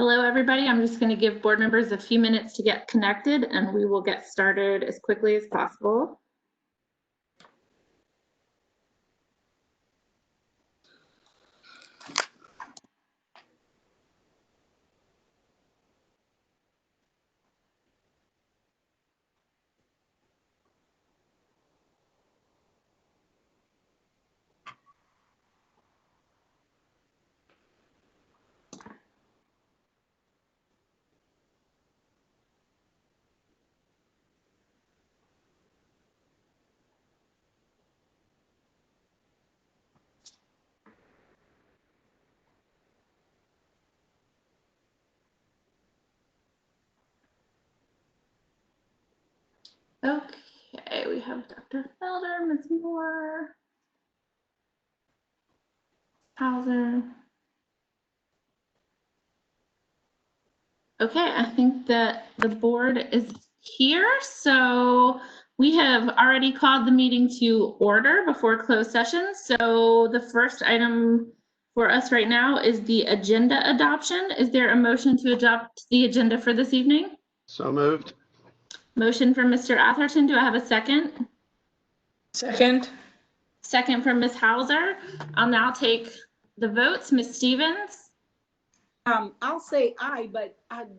Hello, everybody. I'm just going to give board members a few minutes to get connected, and we will get started as quickly as possible. Okay, we have Dr. Felder, Ms. Moore, Hauser. Okay, I think that the board is here. So we have already called the meeting to order before closed session. So the first item for us right now is the agenda adoption. Is there a motion to adopt the agenda for this evening? So moved. Motion from Mr. Atherton. Do I have a second? Second. Second from Ms. Hauser. I'll now take the votes. Ms. Stevens? I'll say aye, but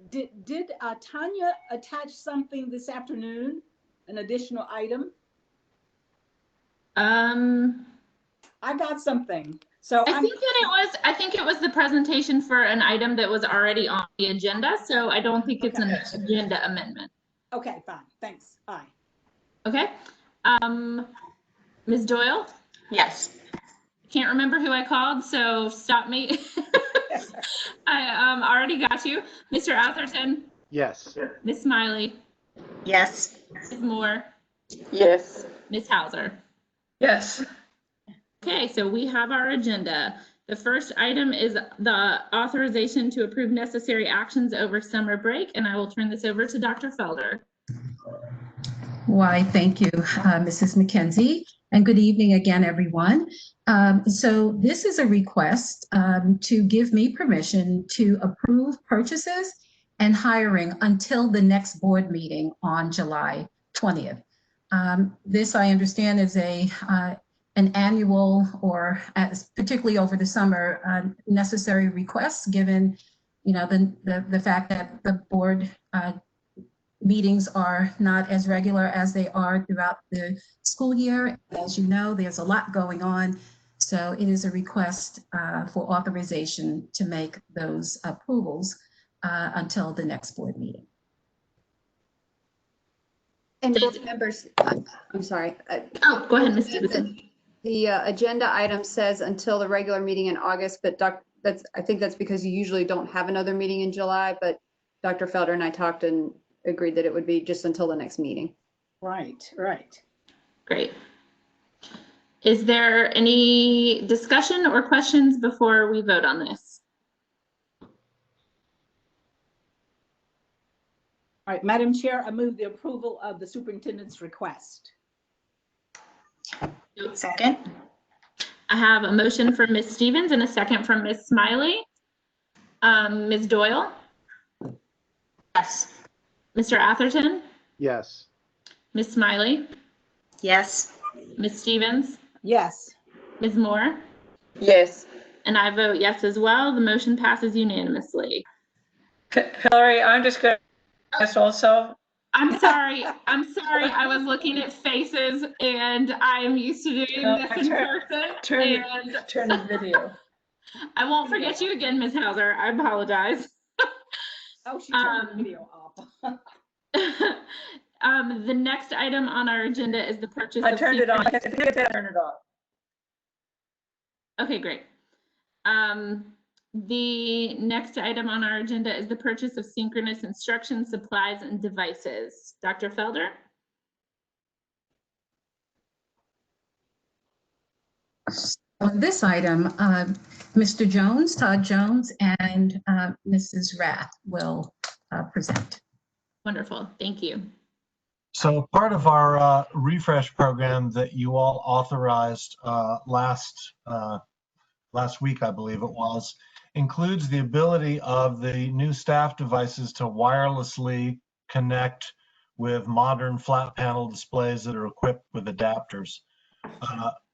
did Tanya attach something this afternoon, an additional item? I got something. So I think it was the presentation for an item that was already on the agenda. So I don't think it's an agenda amendment. Okay, fine. Thanks. Aye. Okay. Ms. Doyle? Yes. Can't remember who I called, so stop me. I already got you. Mr. Atherton? Yes. Ms. Smiley? Yes. Ms. Moore? Yes. Ms. Hauser? Yes. Okay, so we have our agenda. The first item is the authorization to approve necessary actions over summer break, and I will turn this over to Dr. Felder. Why, thank you, Mrs. McKenzie, and good evening again, everyone. So this is a request to give me permission to approve purchases and hiring until the next board meeting on July 20th. This, I understand, is an annual, or particularly over the summer, necessary request, given the fact that the board meetings are not as regular as they are throughout the school year. As you know, there's a lot going on. So it is a request for authorization to make those approvals until the next board meeting. And board members, I'm sorry. Oh, go ahead, Ms. Stevenson. The agenda item says until the regular meeting in August, but I think that's because you usually don't have another meeting in July, but Dr. Felder and I talked and agreed that it would be just until the next meeting. Right, right. Great. Is there any discussion or questions before we vote on this? All right, Madam Chair, I move the approval of the superintendent's request. Second. I have a motion from Ms. Stevens and a second from Ms. Smiley. Ms. Doyle? Yes. Mr. Atherton? Yes. Ms. Smiley? Yes. Ms. Stevens? Yes. Ms. Moore? Yes. And I vote yes as well. The motion passes unanimously. Hillary, I'm just going to ask also. I'm sorry. I was looking at faces and I'm used to doing this in person. Turn the video. I won't forget you again, Ms. Hauser. I apologize. Oh, she turned the video off. The next item on our agenda is the purchase I of turned it on. Synchronous. Turn it off. Okay, great. The next item on our agenda is the purchase of Synchronous instruction supplies and devices. Dr. Felder? On this item, Mr. Jones, Todd Jones, and Mrs. Rath will present. Wonderful, thank you. So part of our refresh program that you all authorized last week, I believe it was, includes the ability of the new staff devices to wirelessly connect with modern flat panel displays that are equipped with adapters.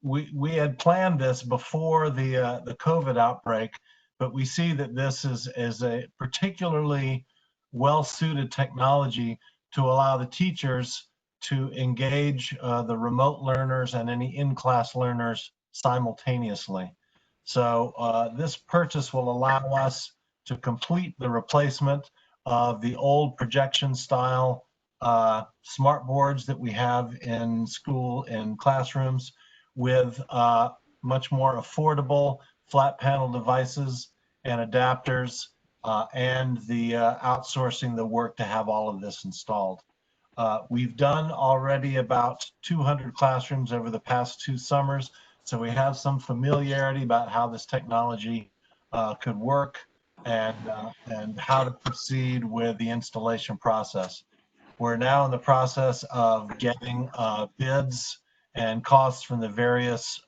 We had planned this before the COVID outbreak, but we see that this is a particularly well-suited technology to allow the teachers to engage the remote learners and any in-class learners simultaneously. So this purchase will allow us to complete the replacement of the old projection style smart boards that we have in school in classrooms with much more affordable flat panel devices and adapters, and the outsourcing the work to have all of this installed. We've done already about 200 classrooms over the past 2 summers, so we have some familiarity about how this technology could work and how to proceed with the installation process. We're now in the process of getting bids and costs from the various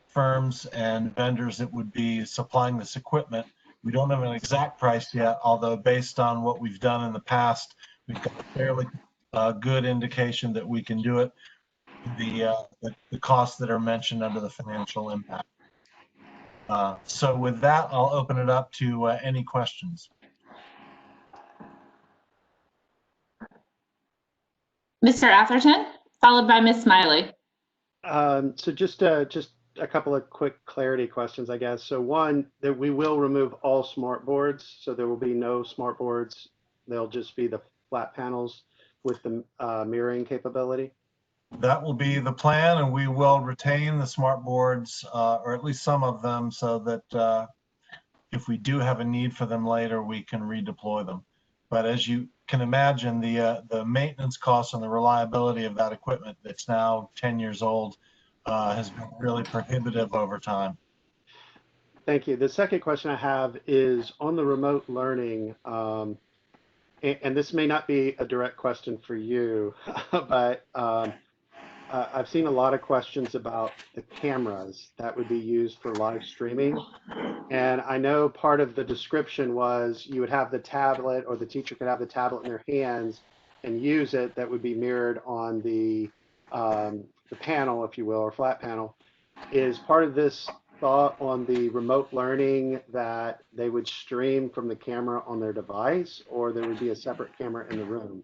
firms and vendors that would be supplying this equipment. We don't have an exact price yet, although based on what we've done in the past, we've got a fairly good indication that we can do it. The costs that are mentioned under the financial impact. So with that, I'll open it up to any questions. Mr. Atherton, followed by Ms. Smiley. So just a couple of quick clarity questions, I guess. So one, that we will remove all smart boards, so there will be no smart boards. They'll just be the flat panels with the mirroring capability. That will be the plan, and we will retain the smart boards, or at least some of them, so that if we do have a need for them later, we can redeploy them. But as you can imagine, the maintenance costs and the reliability of that equipment that's now 10 years old has been really prohibitive over time. Thank you. The second question I have is on the remote learning, and this may not be a direct question for you, but I've seen a lot of questions about the cameras that would be used for live streaming. And I know part of the description was you would have the tablet, or the teacher could have the tablet in their hands and use it, that would be mirrored on the panel, if you will, or flat panel. Is part of this thought on the remote learning that they would stream from the camera on their device, or there would be a separate camera in the room?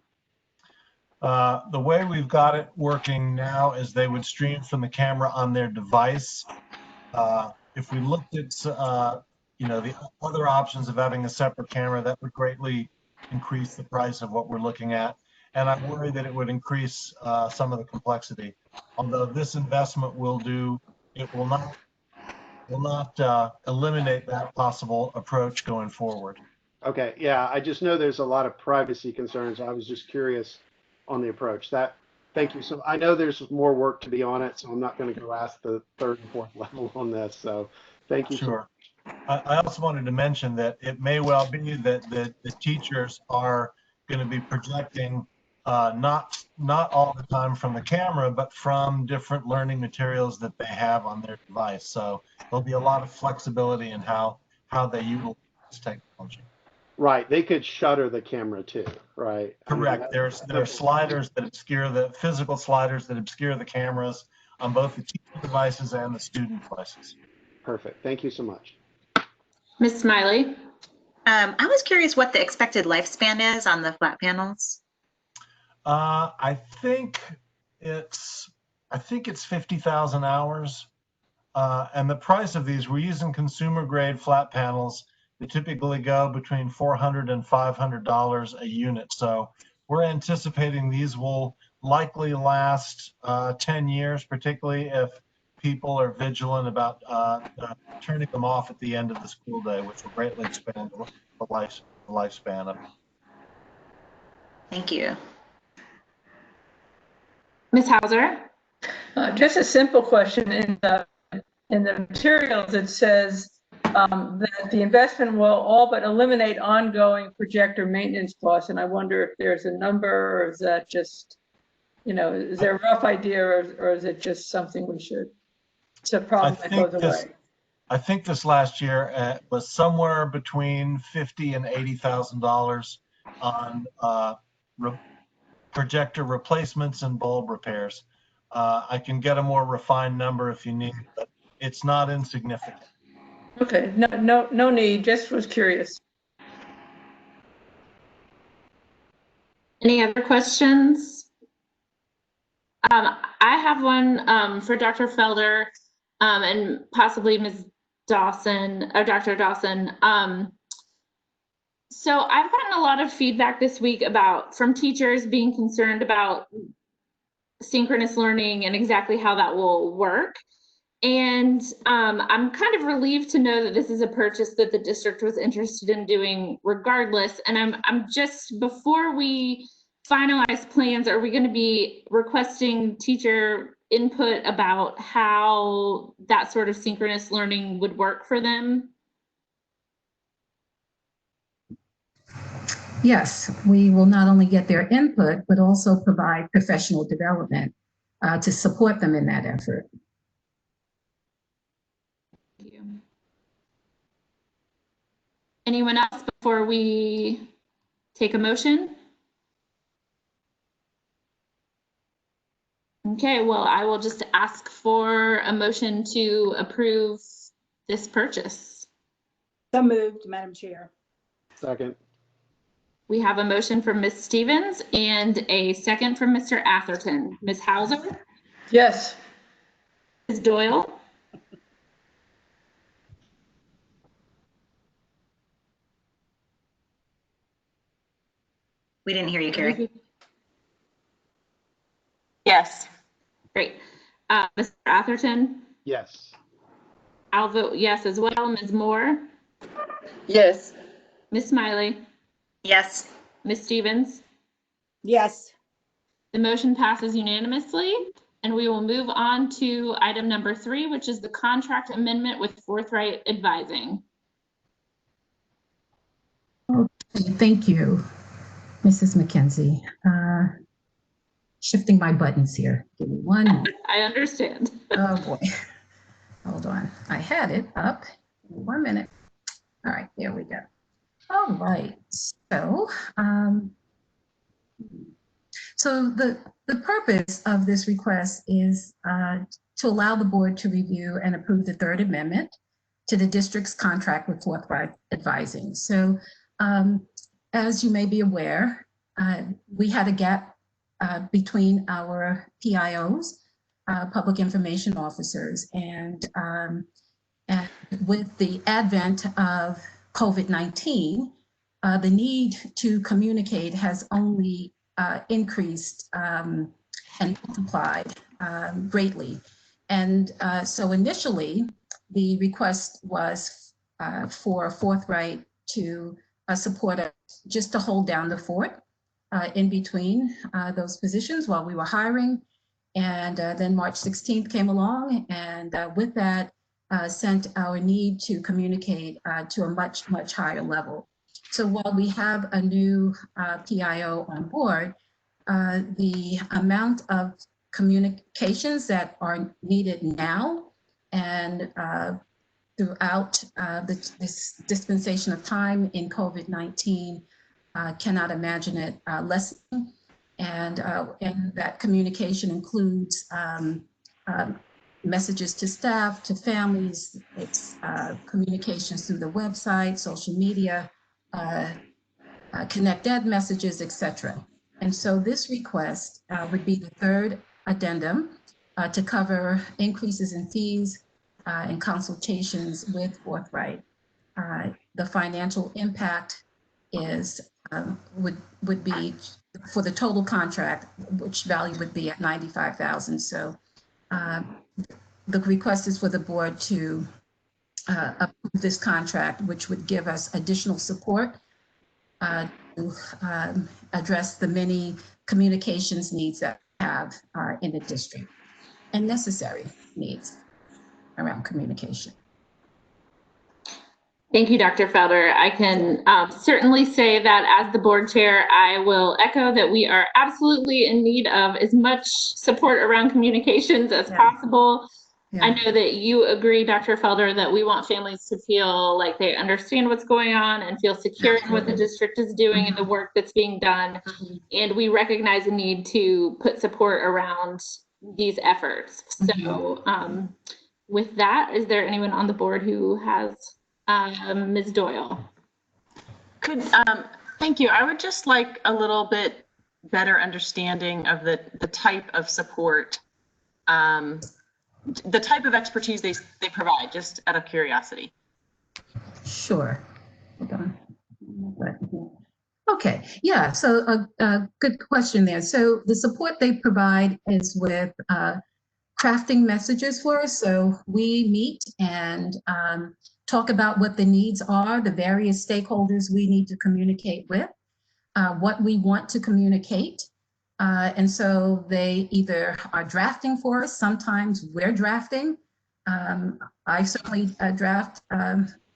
The way we've got it working now is they would stream from the camera on their device. If we looked at the other options of having a separate camera, that would greatly increase the price of what we're looking at, and I worry that it would increase some of the complexity. Although this investment will not eliminate that possible approach going forward. Okay, yeah, I just know there's a lot of privacy concerns. I was just curious on the approach. Thank you. So I know there's more work to be on it, so I'm not going to go ask the 3rd and 4th level on this. So thank you. Sure. I also wanted to mention that it may well be that the teachers are going to be projecting not all the time from the camera, but from different learning materials that they have on their device. So there'll be a lot of flexibility in how they utilize this technology. Right, they could shutter the camera too, right? Correct. There are sliders that obscure the physical sliders that obscure the cameras on both the teaching devices and the student devices. Perfect. Thank you so much. Ms. Smiley. I was curious what the expected lifespan is on the flat panels. I think it's 50,000 hours, and the price of these, we're using consumer grade flat panels. They typically go between $400 and $500 a unit. So we're anticipating these will likely last 10 years, particularly if people are vigilant about turning them off at the end of the school day, which will greatly expand the lifespan of them. Thank you. Ms. Hauser. Just a simple question. In the materials, it says that the investment will all but eliminate ongoing projector maintenance costs. And I wonder if there's a number, or is that just, is there a rough idea, or is it just something it's a problem that goes away? I think this last year was somewhere between $50,000 and $80,000 on projector replacements and bulb repairs. I can get a more refined number if you need, but it's not insignificant. Okay, no need, just was curious. Any other questions? I have one for Dr. Felder and possibly Ms. Dawson or Dr. Dawson. So I've gotten a lot of feedback this week from teachers being concerned about synchronous learning and exactly how that will work. And I'm kind of relieved to know that this is a purchase that the district was interested in doing regardless. And I'm just, before we finalize plans, are we going to be requesting teacher input about how that sort of synchronous learning would work for them? Yes, we will not only get their input, but also provide professional development to support them in that effort. Thank you. Anyone else before we take a motion? Okay, well, I will just ask for a motion to approve this purchase. So moved, Madam Chair. Second. We have a motion from Ms. Stevens and a second from Mr. Atherton. Ms. Hauser? Yes. Ms. Doyle? We didn't hear you, Carrie. Yes. Great. Mr. Atherton? Yes. I'll vote yes as well. Ms. Moore? Yes. Ms. Smiley? Yes. Ms. Stevens? Yes. The motion passes unanimously, and we will move on to item number 3, which is the contract amendment with Forthright Advising. Okay, thank you, Mrs. McKenzie. Shifting my buttons here. Give me one moment. I understand. Oh boy. Hold on. I had it up. 1 minute. All right, there we go. All right. So the purpose of this request is to allow the board to review and approve the third amendment to the district's contract with Forthright Advising. So as you may be aware, we had a gap between our PIOs, public information officers, and with the advent of COVID-19, the need to communicate has only increased and multiplied greatly. And so initially, the request was for Forthright to support us just to hold down the fort in between those positions while we were hiring. And then March 16th came along, and with that, sent our need to communicate to a much, much higher level. So while we have a new PIO on board, the amount of communications that are needed now and throughout this dispensation of time in COVID-19, cannot imagine it lessening. And that communication includes messages to staff, to families, it's communications through the website, social media, Connect Ed messages, etc. And so this request would be the third addendum to cover increases in fees and consultations with Forthright. The financial impact is would be for the total contract, which value would be at $95,000. So the request is for the board to approve this contract, which would give us additional support to address the many communications needs that we have in the district and necessary needs around communication. Thank you, Dr. Felder. I can certainly say that as the board chair, I will echo that we are absolutely in need of as much support around communications as possible. I know that you agree, Dr. Felder, that we want families to feel like they understand what's going on and feel secure in what the district is doing and the work that's being done. And we recognize the need to put support around these efforts. So with that, is there anyone on the board who has Ms. Doyle? Thank you. I would just like a little bit better understanding of the type of support, the type of expertise they provide, just out of curiosity. Sure. Hold on. Okay, yeah, so a good question there. So the support they provide is with crafting messages for us. So we meet and talk about what the needs are, the various stakeholders we need to communicate with, what we want to communicate. And so they either are drafting for us, sometimes we're drafting. I certainly draft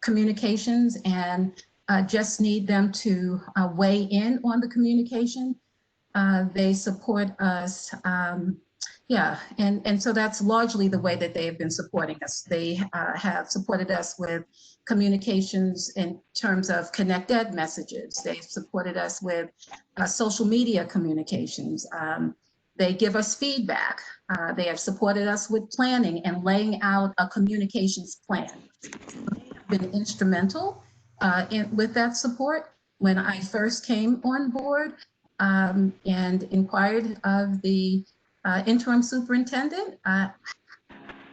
communications and just need them to weigh in on the communication. They support us, yeah, and so that's largely the way that they have been supporting us. They have supported us with communications in terms of connect-ed messages. They've supported us with social media communications. They give us feedback. They have supported us with planning and laying out a communications plan. They have been instrumental with that support. When I first came on board and inquired of the interim superintendent,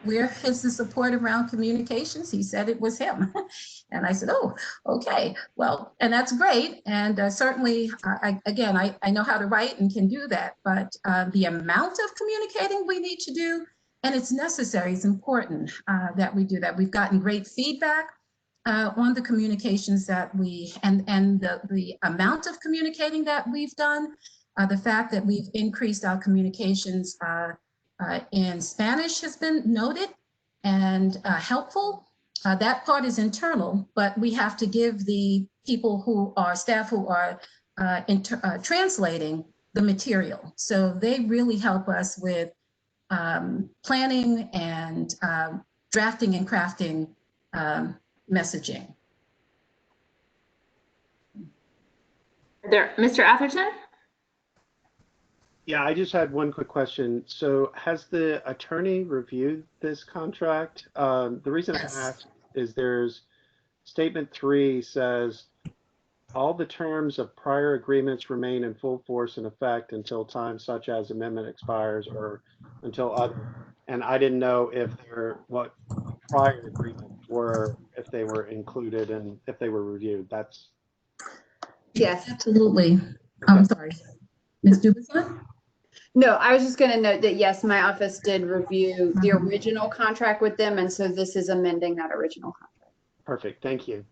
where is the support around communications? He said it was him. And I said, oh, okay, well, and that's great. And certainly, I know how to write and can do that, but the amount of communicating we need to do, and it's necessary, it's important that we do that. We've gotten great feedback on the communications that and the amount of communicating that we've done, the fact that we've increased our communications in Spanish has been noted and helpful. That part is internal, but we have to give the people who are staff who are translating the material. So they really help us with planning and drafting and crafting messaging. Mr. Atherton? Yeah, I just had one quick question. So has the attorney reviewed this contract? The reason I asked is there's statement 3 says all the terms of prior agreements remain in full force and effect until time such as amendment expires or until other. And I didn't know if what prior agreements were, if they were included and if they were reviewed. That's. Yes. Absolutely. Okay. I'm sorry, Ms. Dubison? No, I was just going to note that, yes, my office did review the original contract with them. And so this is amending that original contract. Perfect. Thank you.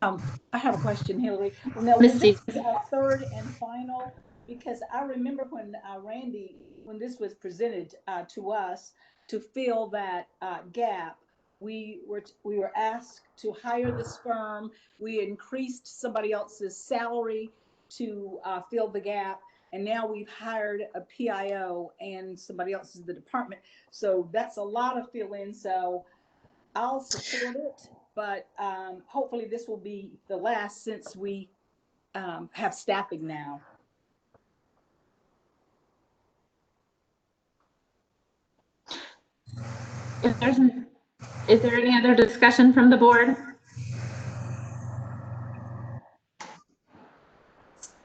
I have a question, Hillary. Now, was this our third and final? Because I remember when Randy, when this was presented to us to fill that gap, we were asked to hire this firm. We increased somebody else's salary to fill the gap. And now we've hired a PIO and somebody else is the department. So that's a lot of fill in. So I'll support it, but hopefully this will be the last since we have staffing now. Is there any other discussion from the board?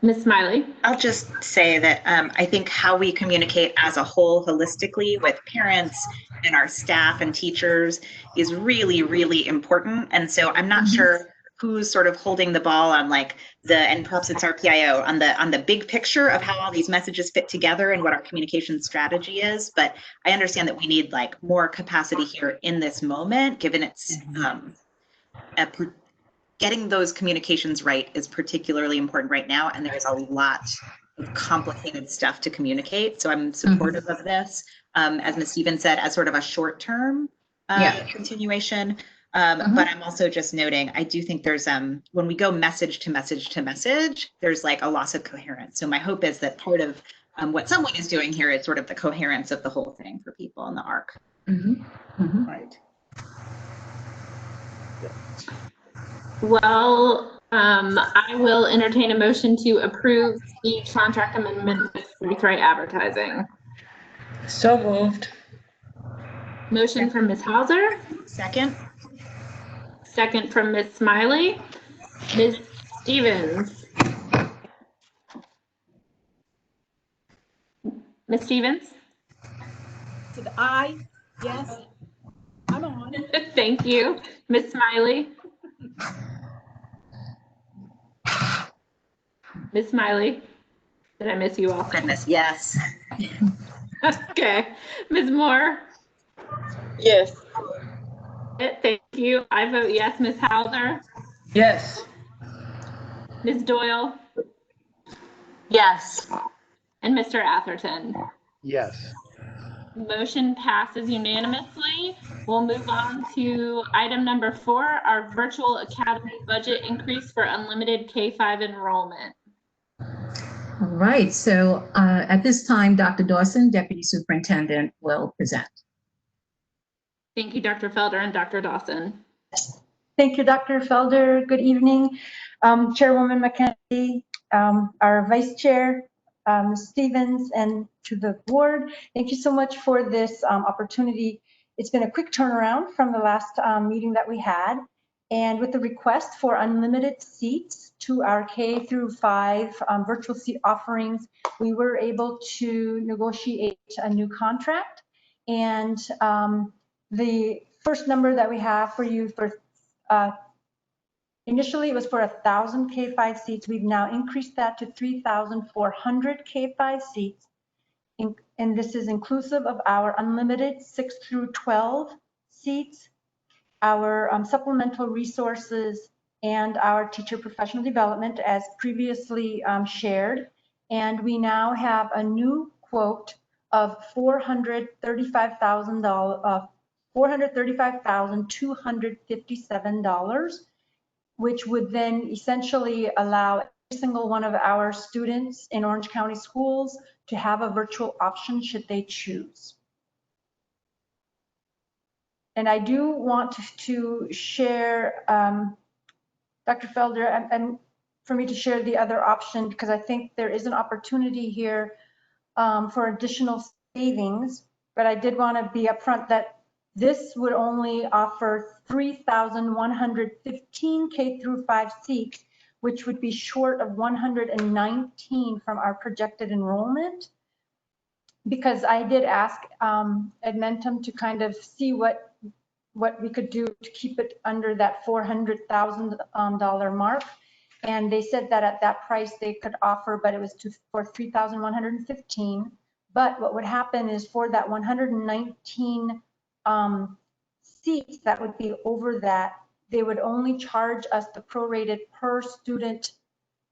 Ms. Smiley? I'll just say that I think how we communicate as a whole holistically with parents and our staff and teachers is really, really important. And so I'm not sure who's sort of holding the ball on like and perhaps it's our PIO on the big picture of how all these messages fit together and what our communication strategy is. But I understand that we need like more capacity here in this moment, given it's getting those communications right is particularly important right now. And there's a lot of complicated stuff to communicate. So I'm supportive of this, as Ms. Stevens said, as sort of a short-term continuation. But I'm also just noting, I do think there's, when we go message to message to message, there's like a loss of coherence. So my hope is that part of what someone is doing here is sort of the coherence of the whole thing for people in the arc. Right. Well, I will entertain a motion to approve the contract amendment with Forthright Advertising. So moved. Motion from Ms. Hauser, Second. second from Ms. Smiley. Ms. Stevens. Ms. Stevens? Did I? Yes. I'm on. Thank you. Ms. Smiley? Ms. Smiley? Did I miss you all? Goodness, yes. Okay. Ms. Moore? Yes. Thank you. I vote yes. Ms. Hauser? Yes. Ms. Doyle? Yes. And Mr. Atherton? Yes. Motion passes unanimously. We'll move on to item number 4, our virtual academy budget increase for unlimited K-5 enrollment. All right, so at this time, Dr. Dawson, Deputy Superintendent, will present. Thank you, Dr. Felder and Dr. Dawson. Thank you, Dr. Felder. Good evening, Chairwoman McKenzie, our Vice Chair, Stevens, and to the board. Thank you so much for this opportunity. It's been a quick turnaround from the last meeting that we had. And with the request for unlimited seats to our K through 5 virtual seat offerings, we were able to negotiate a new contract. And the first number that we have for you for initially it was for 1,000 K-5 seats. We've now increased that to 3,400 K-5 seats. And this is inclusive of our unlimited 6 through 12 seats, our supplemental resources, and our teacher professional development as previously shared. And we now have a new quote of $435,257, which would then essentially allow every single one of our students in Orange County schools to have a virtual option should they choose. And I do want to share, Dr. Felder, and for me to share the other option, because I think there is an opportunity here for additional savings, but I did want to be upfront that this would only offer 3,115 K through 5 seats, which would be short of 119 from our projected enrollment. Because I did ask Edmentum to kind of see what we could do to keep it under that $400,000 mark. And they said that at that price they could offer, but it was for 3,115. But what would happen is for that 119 seats that would be over that, they would only charge us the prorated per student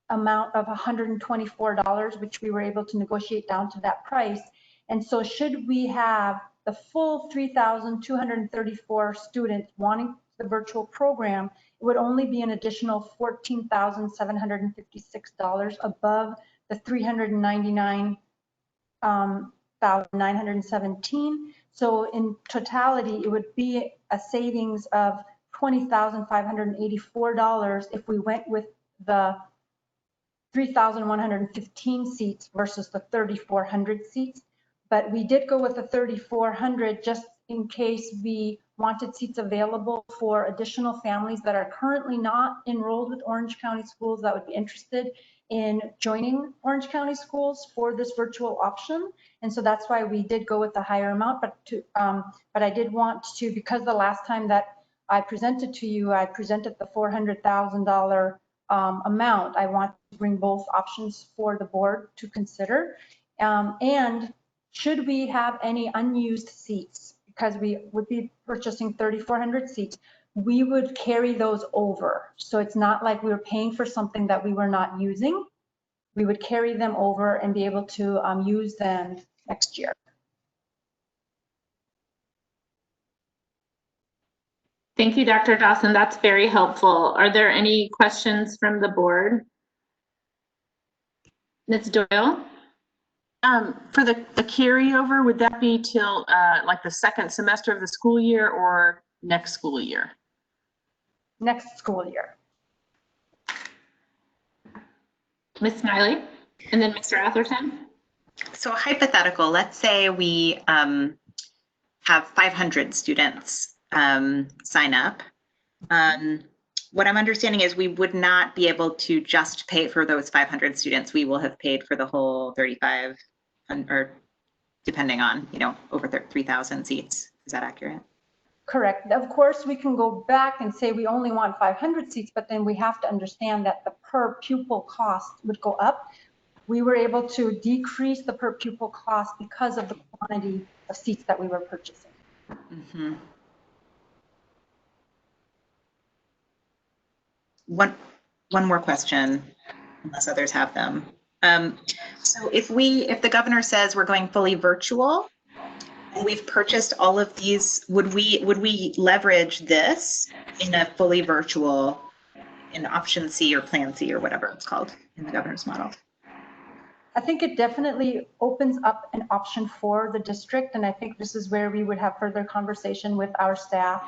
amount of $124, which we were able to negotiate down to that price. And so should we have the full 3,234 students wanting the virtual program, it would only be an additional $14,756 above the $399,917. So in totality, it would be a savings of $20,584 if we went with the 3,115 seats versus the 3,400 seats. But we did go with the 3,400 just in case we wanted seats available for additional families that are currently not enrolled with Orange County Schools that would be interested in joining Orange County Schools for this virtual option. And so that's why we did go with the higher amount. But I did want to, because the last time that I presented to you, I presented the $400,000 amount. I want to bring both options for the board to consider. And should we have any unused seats, because we would be purchasing 3,400 seats, we would carry those over. So it's not like we were paying for something that we were not using. We would carry them over and be able to use them next year. Thank you, Dr. Dawson. That's very helpful. Are there any questions from the board? Ms. Doyle? For the carryover, would that be till like the second semester of the school year or next school year? Next school year. Ms. Smiley, and then Mr. Atherton. So hypothetical, let's say we have 500 students sign up. What I'm understanding is we would not be able to just pay for those 500 students. We will have paid for the whole 35, or depending on, over 3,000 seats. Is that accurate? Correct. Of course, we can go back and say we only want 500 seats, but then we have to understand that the per pupil cost would go up. We were able to decrease the per pupil cost because of the quantity of seats that we were purchasing. Mm-hmm. One more question, unless others have them. So if the governor says we're going fully virtual, and we've purchased all of these, would we leverage this in a fully virtual, in option C or plan C or whatever it's called in the governor's model? I think it definitely opens up an option for the district, and I think this is where we would have further conversation with our staff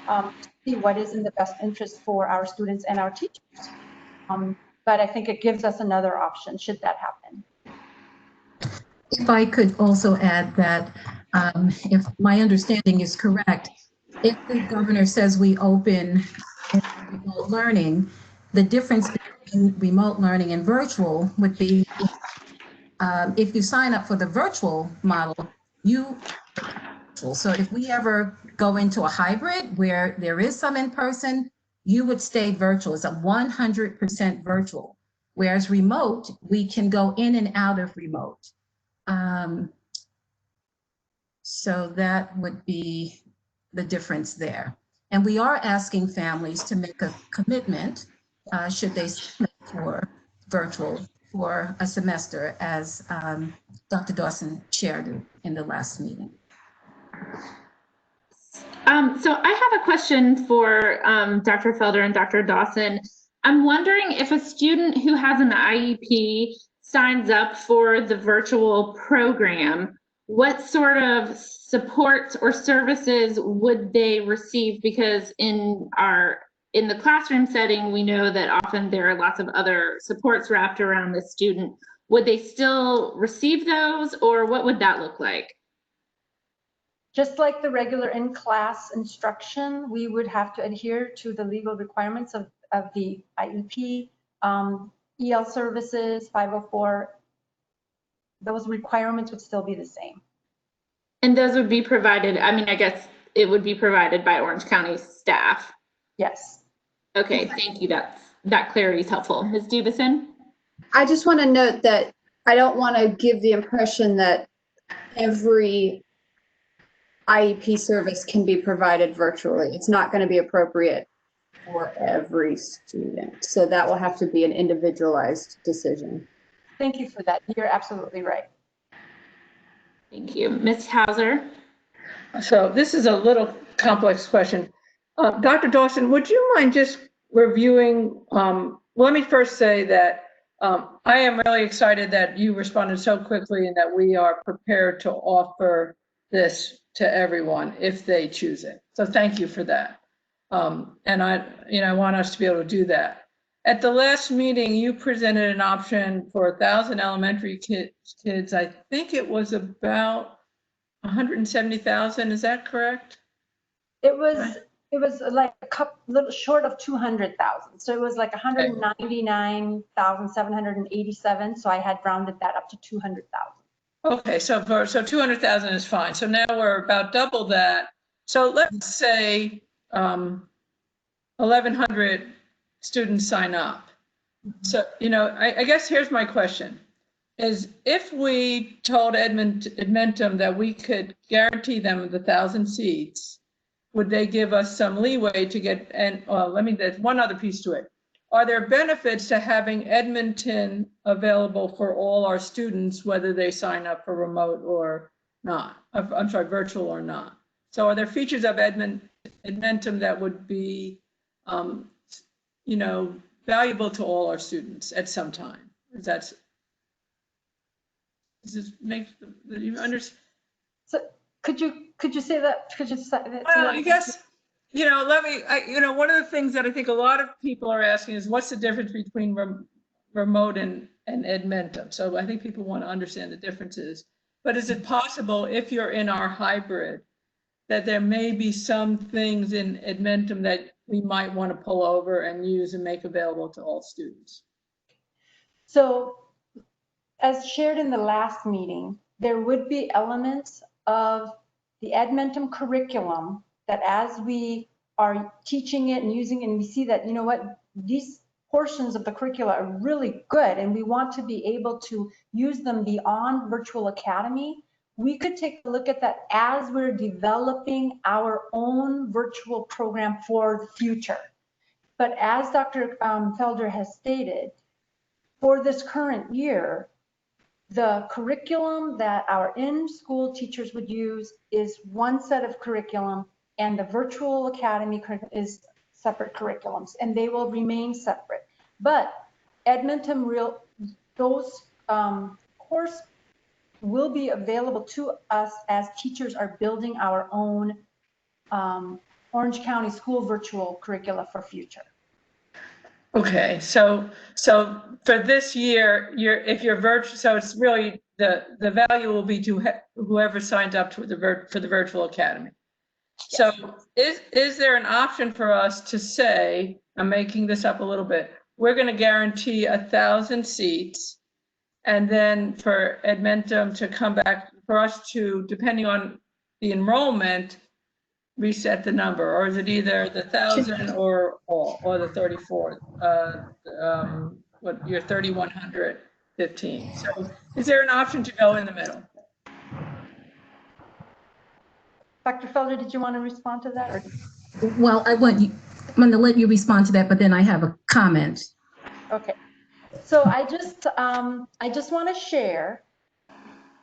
to see what is in the best interest for our students and our teachers. But I think it gives us another option should that happen. If I could also add that if my understanding is correct, if the governor says we open remote learning, the difference between remote learning and virtual would be if you sign up for the virtual model, so if we ever go into a hybrid where there is some in person, you would stay virtual. It's a 100% virtual. Whereas remote, we can go in and out of remote. So that would be the difference there. And we are asking families to make a commitment should they sign up for virtual for a semester, as Dr. Dawson shared in the last meeting. So I have a question for Dr. Felder and Dr. Dawson. I'm wondering if a student who has an IEP signs up for the virtual program, what sort of supports or services would they receive? Because in the classroom setting, we know that often there are lots of other supports wrapped around the student. Would they still receive those, or what would that look like? Just like the regular in-class instruction, we would have to adhere to the legal requirements of the IEP, EL services, 504. Those requirements would still be the same. And those would be provided, I guess it would be provided by Orange County staff. Yes. Okay, thank you. That clarity is helpful. Ms. Dubison? I just want to note that I don't want to give the impression that every IEP service can be provided virtually. It's not going to be appropriate for every student. So that will have to be an individualized decision. Thank you for that. You're absolutely right. Thank you. Ms. Hauser? So this is a little complex question. Dr. Dawson, would you mind just reviewing, let me first say that I am really excited that you responded so quickly and that we are prepared to offer this to everyone if they choose it. So thank you for that. And I want us to be able to do that. At the last meeting, you presented an option for 1,000 elementary kids. I think it was about 170,000. Is that correct? It was like a little short of 200,000. So it was like 199,787. So I had rounded that up to 200,000. Okay, so 200,000 is fine. So now we're about double that. So let's say 1,100 students sign up. So, I guess here's my question. Is if we told Edmentum that we could guarantee them the 1,000 seats, would they give us some leeway to get, and there's one other piece to it. Are there benefits to having Edmonton available for all our students, whether they sign up for remote or not? I'm sorry, virtual or not. So are there features of Edmentum that would be, valuable to all our students at some time? Does this make, do you understand? So could you say that? Could you say that? Well, I guess, one of the things that I think a lot of people are asking is what's the difference between remote and Edmentum? So I think people want to understand the differences. But is it possible, if you're in our hybrid, that there may be some things in Edmentum that we might want to pull over and use and make available to all students? So as shared in the last meeting, there would be elements of the Edmentum curriculum that as we are teaching it and using it, and we see that, you know what, these portions of the curricula are really good and we want to be able to use them beyond Virtual Academy, we could take a look at that as we're developing our own virtual program for the future. But as Dr. Felder has stated, for this current year, the curriculum that our in-school teachers would use is one set of curriculum, and the Virtual Academy is separate curriculums, and they will remain separate. But Edmentum, those course will be available to us as teachers are building our own Orange County school virtual curricula for future. Okay, so for this year, if you're virtual, so it's really the value will be to whoever signs up for the Virtual Academy. Yes. So is there an option for us to say, I'm making this up a little bit, we're going to guarantee 1,000 seats, and then for Edmentum to come back for us to, depending on the enrollment, reset the number, or is it either the 1,000 or the 34, what your 3,115? So is there an option to go in the middle? Dr. Felder, did you want to respond to that? Or? Well, I'm going to let you respond to that, but then I have a comment. Okay. So I just want to share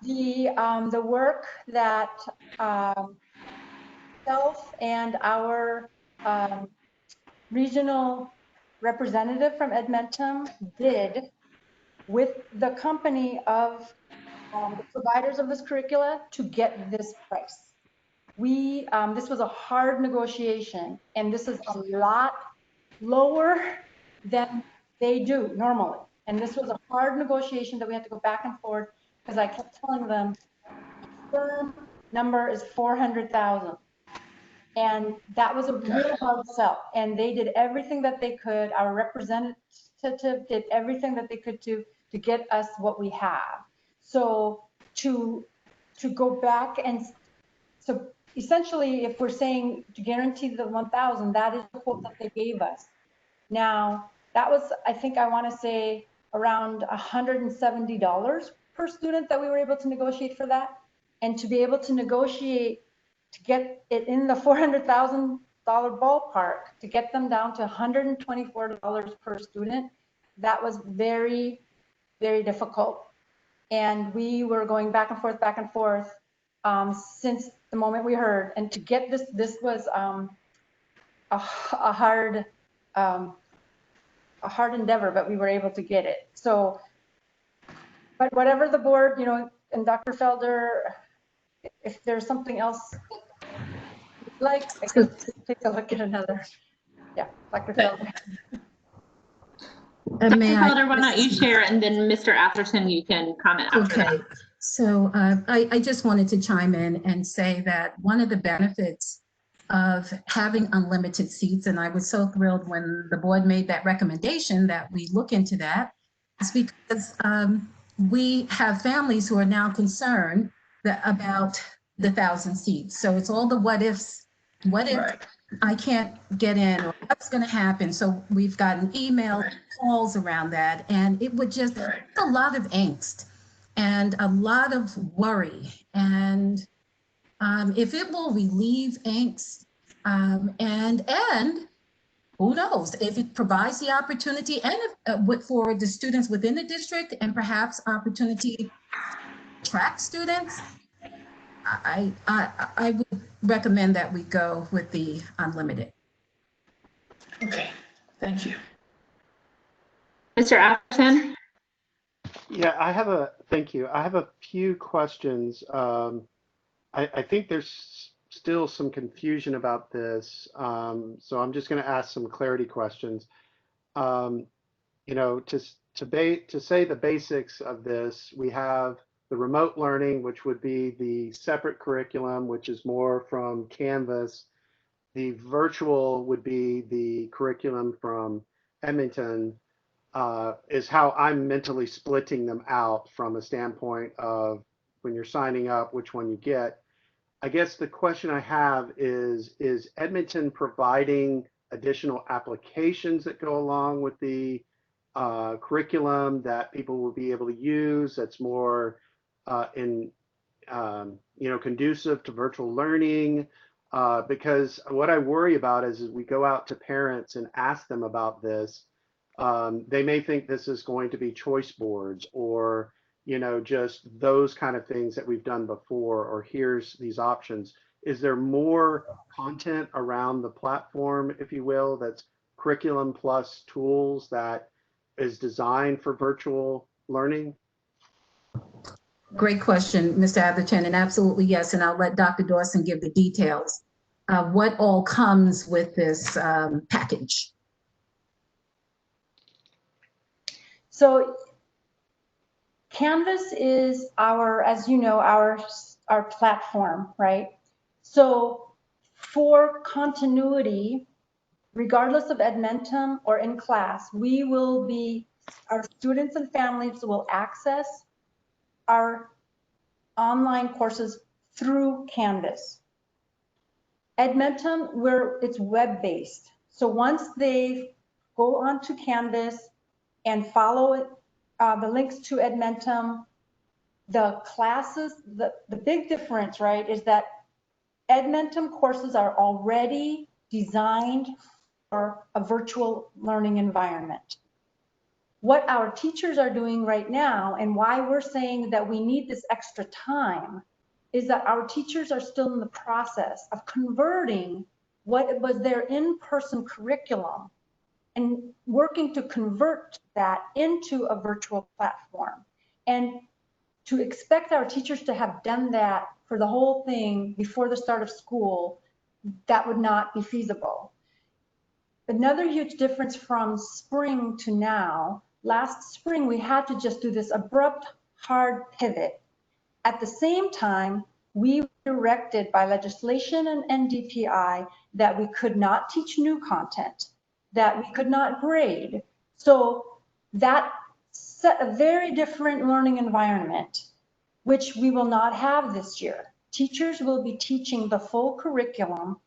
the work that self and our regional representative from Edmentum did with the company of the providers of this curricula to get this price. This was a hard negotiation, and this is a lot lower than they do normally. And this was a hard negotiation that we had to go back and forth because I kept telling them the firm number is 400,000. And that was a real hard sell. And they did everything that they could. Our representative did everything that they could to get us what we have. So to go back and so essentially, if we're saying to guarantee the 1,000, that is the quote that they gave us. Now, that was, I think I want to say around $170 per student that we were able to negotiate for that. And to be able to negotiate to get it in the $400,000 ballpark, to get them down to $124 per student, that was very, very difficult. And we were going back and forth since the moment we heard. And to get this was a hard endeavor, but we were able to get it. So, but whatever the board, and Dr. Felder, if there's something else you'd like, I could take a look at another. Yeah, Dr. Felder. Dr. Felder, why don't you share, and then Mr. Atherton, you can comment after that. So I just wanted to chime in and say that one of the benefits of having unlimited seats, and I was so thrilled when the board made that recommendation that we look into that, is because we have families who are now concerned about the 1,000 seats. So it's all the what ifs. What if right. I can't get in, or what's going to happen? So we've gotten email calls around that, and it would just a lot of angst and a lot of worry. And if it will relieve angst, and who knows, if it provides the opportunity and for the students within the district, and perhaps opportunity to attract students, I would recommend that we go with the unlimited. Okay, thank you. Mr. Atherton? Yeah, thank you. I have a few questions. I think there's still some confusion about this. So I'm just going to ask some clarity questions. Um, you know, to say the basics of this, we have the remote learning, which would be the separate curriculum, which is more from Canvas. The virtual would be the curriculum from Edmonton, is how I'm mentally splitting them out from a standpoint of when you're signing up, which one you get. I guess the question I have is Edmonton providing additional applications that go along with the curriculum that people will be able to use that's more in conducive to virtual learning? Because what I worry about is we go out to parents and ask them about this, they may think this is going to be choice boards or just those kind of things that we've done before, or here's these options. Is there more content around the platform, if you will, that's curriculum plus tools that is designed for virtual learning? Great question, Mr. Atherton, and absolutely yes. And I'll let Dr. Dawson give the details of what all comes with this package. So Canvas is our, as you know, our platform, right? So for continuity, regardless of Edmentum or in class, our students and families will access our online courses through Canvas. Edmentum, it's web-based. So once they go onto Canvas and follow it, the links to Edmentum, the classes, the big difference, right, is that Edmentum courses are already designed for a virtual learning environment. What our teachers are doing right now, and why we're saying that we need this extra time, is that our teachers are still in the process of converting what was their in-person curriculum and working to convert that into a virtual platform. And to expect our teachers to have done that for the whole thing before the start of school, that would not be feasible. Another huge difference from spring to now, last spring we had to just do this abrupt, hard pivot. At the same time, we were directed by legislation and NDPI that we could not teach new content, that we could not grade. So that set a very different learning environment, which we will not have this year. Teachers will be teaching the full curriculum,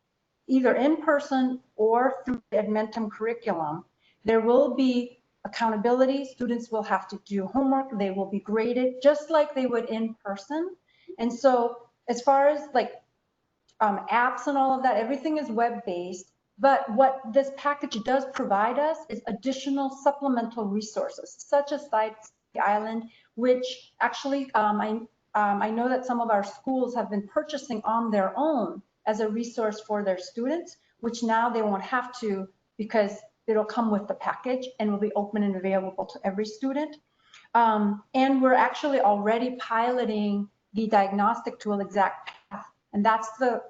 either in person or through the Edmentum curriculum. There will be accountability. Students will have to do homework. They will be graded just like they would in person. And so as far as like apps and all of that, everything is web-based. But what this package does provide us is additional supplemental resources, such as Sites Island, which actually I know that some of our schools have been purchasing on their own as a resource for their students, which now they won't have to because it'll come with the package and will be open and available to every student. And we're actually already piloting the diagnostic tool Exact Path, and that's the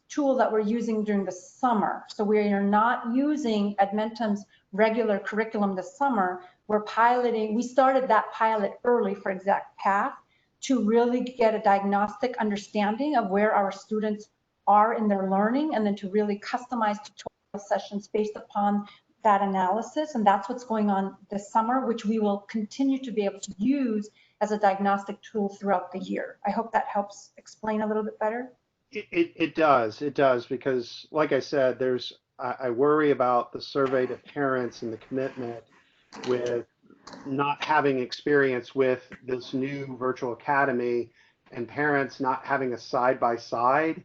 tool that we're using during the summer. So we are not using Edmentum's regular curriculum this summer. We're piloting, we started that pilot early for Exact Path to really get a diagnostic understanding of where our students are in their learning, and then to really customize tutorial sessions based upon that analysis. And that's what's going on this summer, which we will continue to be able to use as a diagnostic tool throughout the year. I hope that helps explain a little bit better. It does, because like I said, I worry about the survey to parents and the commitment with not having experience with this new virtual academy and parents not having a side-by-side.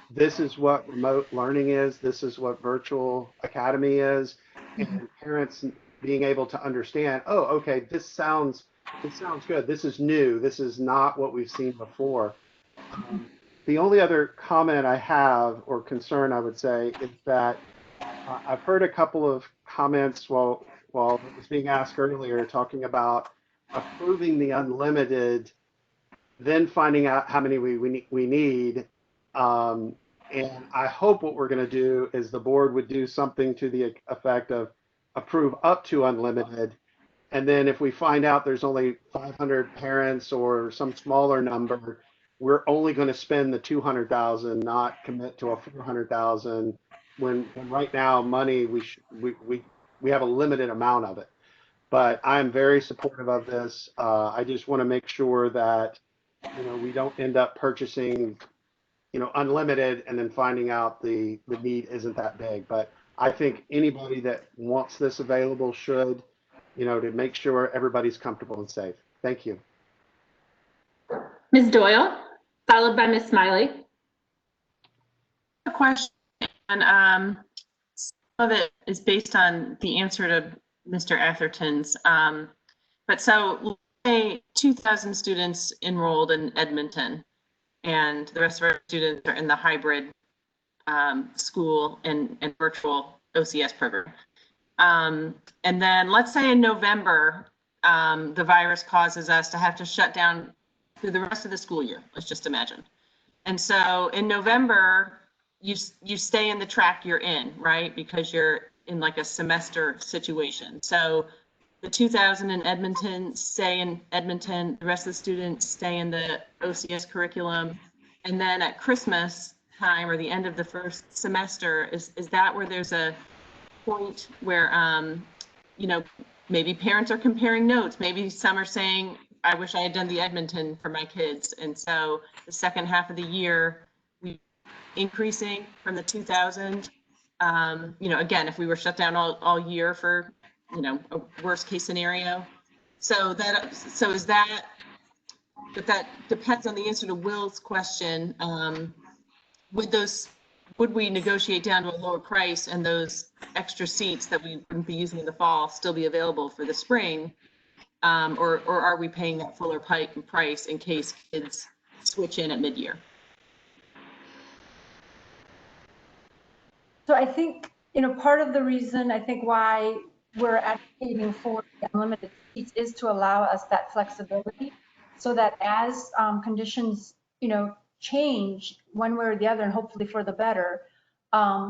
This is what remote learning is, this is what virtual academy is, and parents being able to understand, oh, okay, this sounds good, this is new, this is not what we've seen before. The only other comment I have, or concern I would say, is that I've heard a couple of comments, well, well, it was being asked earlier, talking about approving the unlimited, then finding out how many we need. And I hope what we're going to do is the board would do something to the effect of approve up to unlimited. And then if we find out there's only 500 parents or some smaller number, we're only going to spend the 200,000, not commit to a 400,000. When right now money we have a limited amount of it. But I'm very supportive of this. I just want to make sure that we don't end up purchasing unlimited and then finding out the need isn't that big. But I think anybody that wants this available should, to make sure everybody's comfortable and safe. Thank you. Ms. Doyle, followed by Ms. Smiley. A question, and some of it is based on the answer to Mr. Atherton's. But so, let's say 2,000 students enrolled in Edmonton, and the rest of our students are in the hybrid school and virtual OCS program. And then let's say in November, the virus causes us to have to shut down through the rest of the school year, let's just imagine. And so in November, you stay in the track you're in, right? Because you're in like a semester situation. So the 2,000 in Edmonton stay in Edmonton, the rest of the students stay in the OCS curriculum. And then at Christmas time or the end of the first semester, is that where there's a point where, maybe parents are comparing notes. Maybe some are saying, I wish I had done the Edmonton for my kids. And so the second half of the year, we increasing from the 2,000. Again, if we were shut down all year for, a worst case scenario. So is that, but that depends on the answer to Will's question. Would we negotiate down to a lower price and those extra seats that we wouldn't be using in the fall still be available for the spring? Or are we paying that fuller price in case kids switch in at mid-year? So I think, part of the reason I think why we're advocating for unlimited seats is to allow us that flexibility so that as conditions, change one way or the other, and hopefully for the better,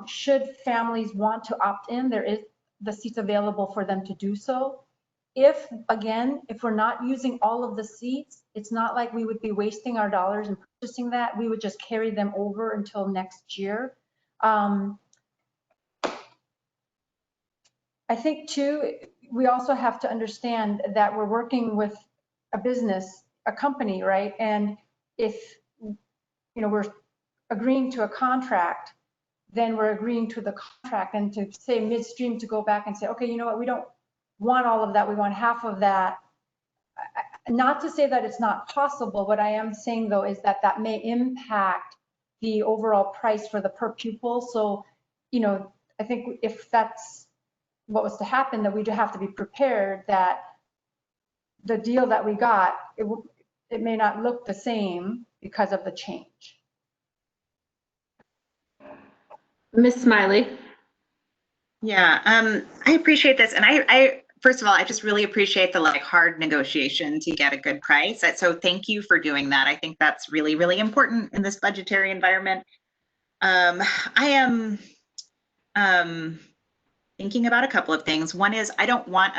should families want to opt in, there is the seats available for them to do so. If we're not using all of the seats, it's not like we would be wasting our dollars and purchasing that. We would just carry them over until next year. I think too, we also have to understand that we're working with a business, a company, right? And if, we're agreeing to a contract, then we're agreeing to the contract, and to say midstream to go back and say, okay, you know what, we don't want all of that, we want half of that. Not to say that it's not possible. What I am saying though is that that may impact the overall price for the per pupil. So, I think if that's what was to happen, that we do have to be prepared that the deal that we got, it may not look the same because of the change. Ms. Smiley. Yeah, I appreciate this. And I first of all, I just really appreciate the hard negotiation to get a good price. So thank you for doing that. I think that's really, really important in this budgetary environment. I am thinking about a couple of things. One is I don't want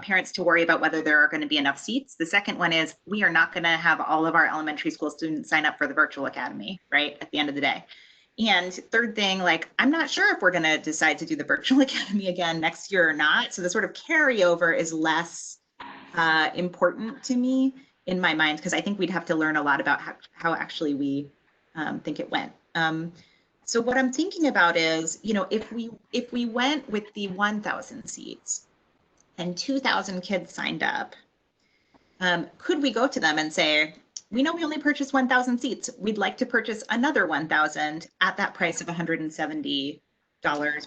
parents to worry about whether there are going to be enough seats. The second one is we are not going to have all of our elementary school students sign up for the virtual academy, right, at the end of the day. And third thing, I'm not sure if we're going to decide to do the virtual academy again next year or not. So the sort of carryover is less important to me in my mind, because I think we'd have to learn a lot about how actually we think it went. So what I'm thinking about is, if we went with the 1,000 seats and 2,000 kids signed up, could we go to them and say, we know we only purchased 1,000 seats. We'd like to purchase another 1,000 at that price of $170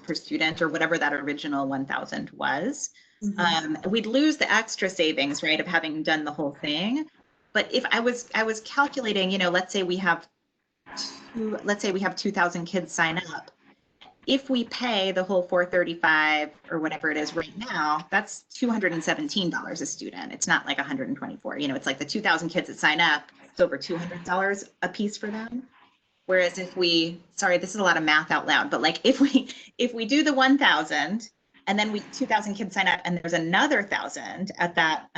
per student, or whatever that original 1,000 was. Mm-hmm. We'd lose the extra savings, right, of having done the whole thing. But if I was calculating, let's say we have 2,000 kids sign up, if we pay the whole $435 or whatever it is right now, that's $217 a student. It's not like 124. You know, it's like the 2,000 kids that sign up, it's over $200 a piece for them. Whereas if we, sorry, this is a lot of math out loud, but like if we do the 1,000 and then 2,000 kids sign up and there's another 1,000 at that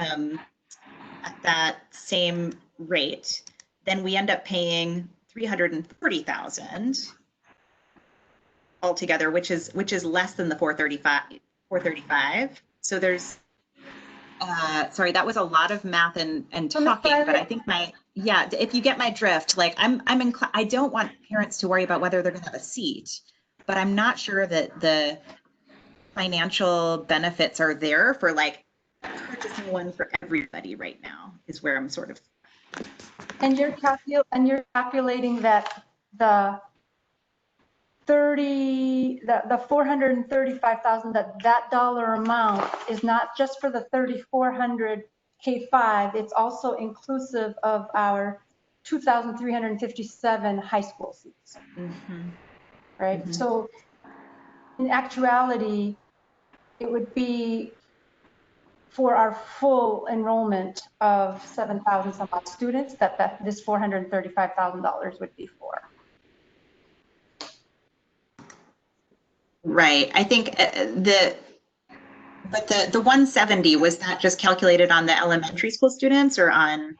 same rate, then we end up paying 340,000 altogether, which is less than the 435. So there's, sorry, that was a lot of math and talking, but I think yeah, if you get my drift, like I don't want parents to worry about whether they're gonna have a seat, but I'm not sure that the financial benefits are there for like purchasing one for everybody right now is where I'm sort of. And you're calculating that the 435,000, that dollar amount is not just for the 3,400 K-5, it's also inclusive of our 2,357 high school seats, right? Mm-hmm. So in actuality, it would be for our full enrollment of 7,000 some odd students that this $435,000 would be for. Right. I think the 170, was that just calculated on the elementary school students or on?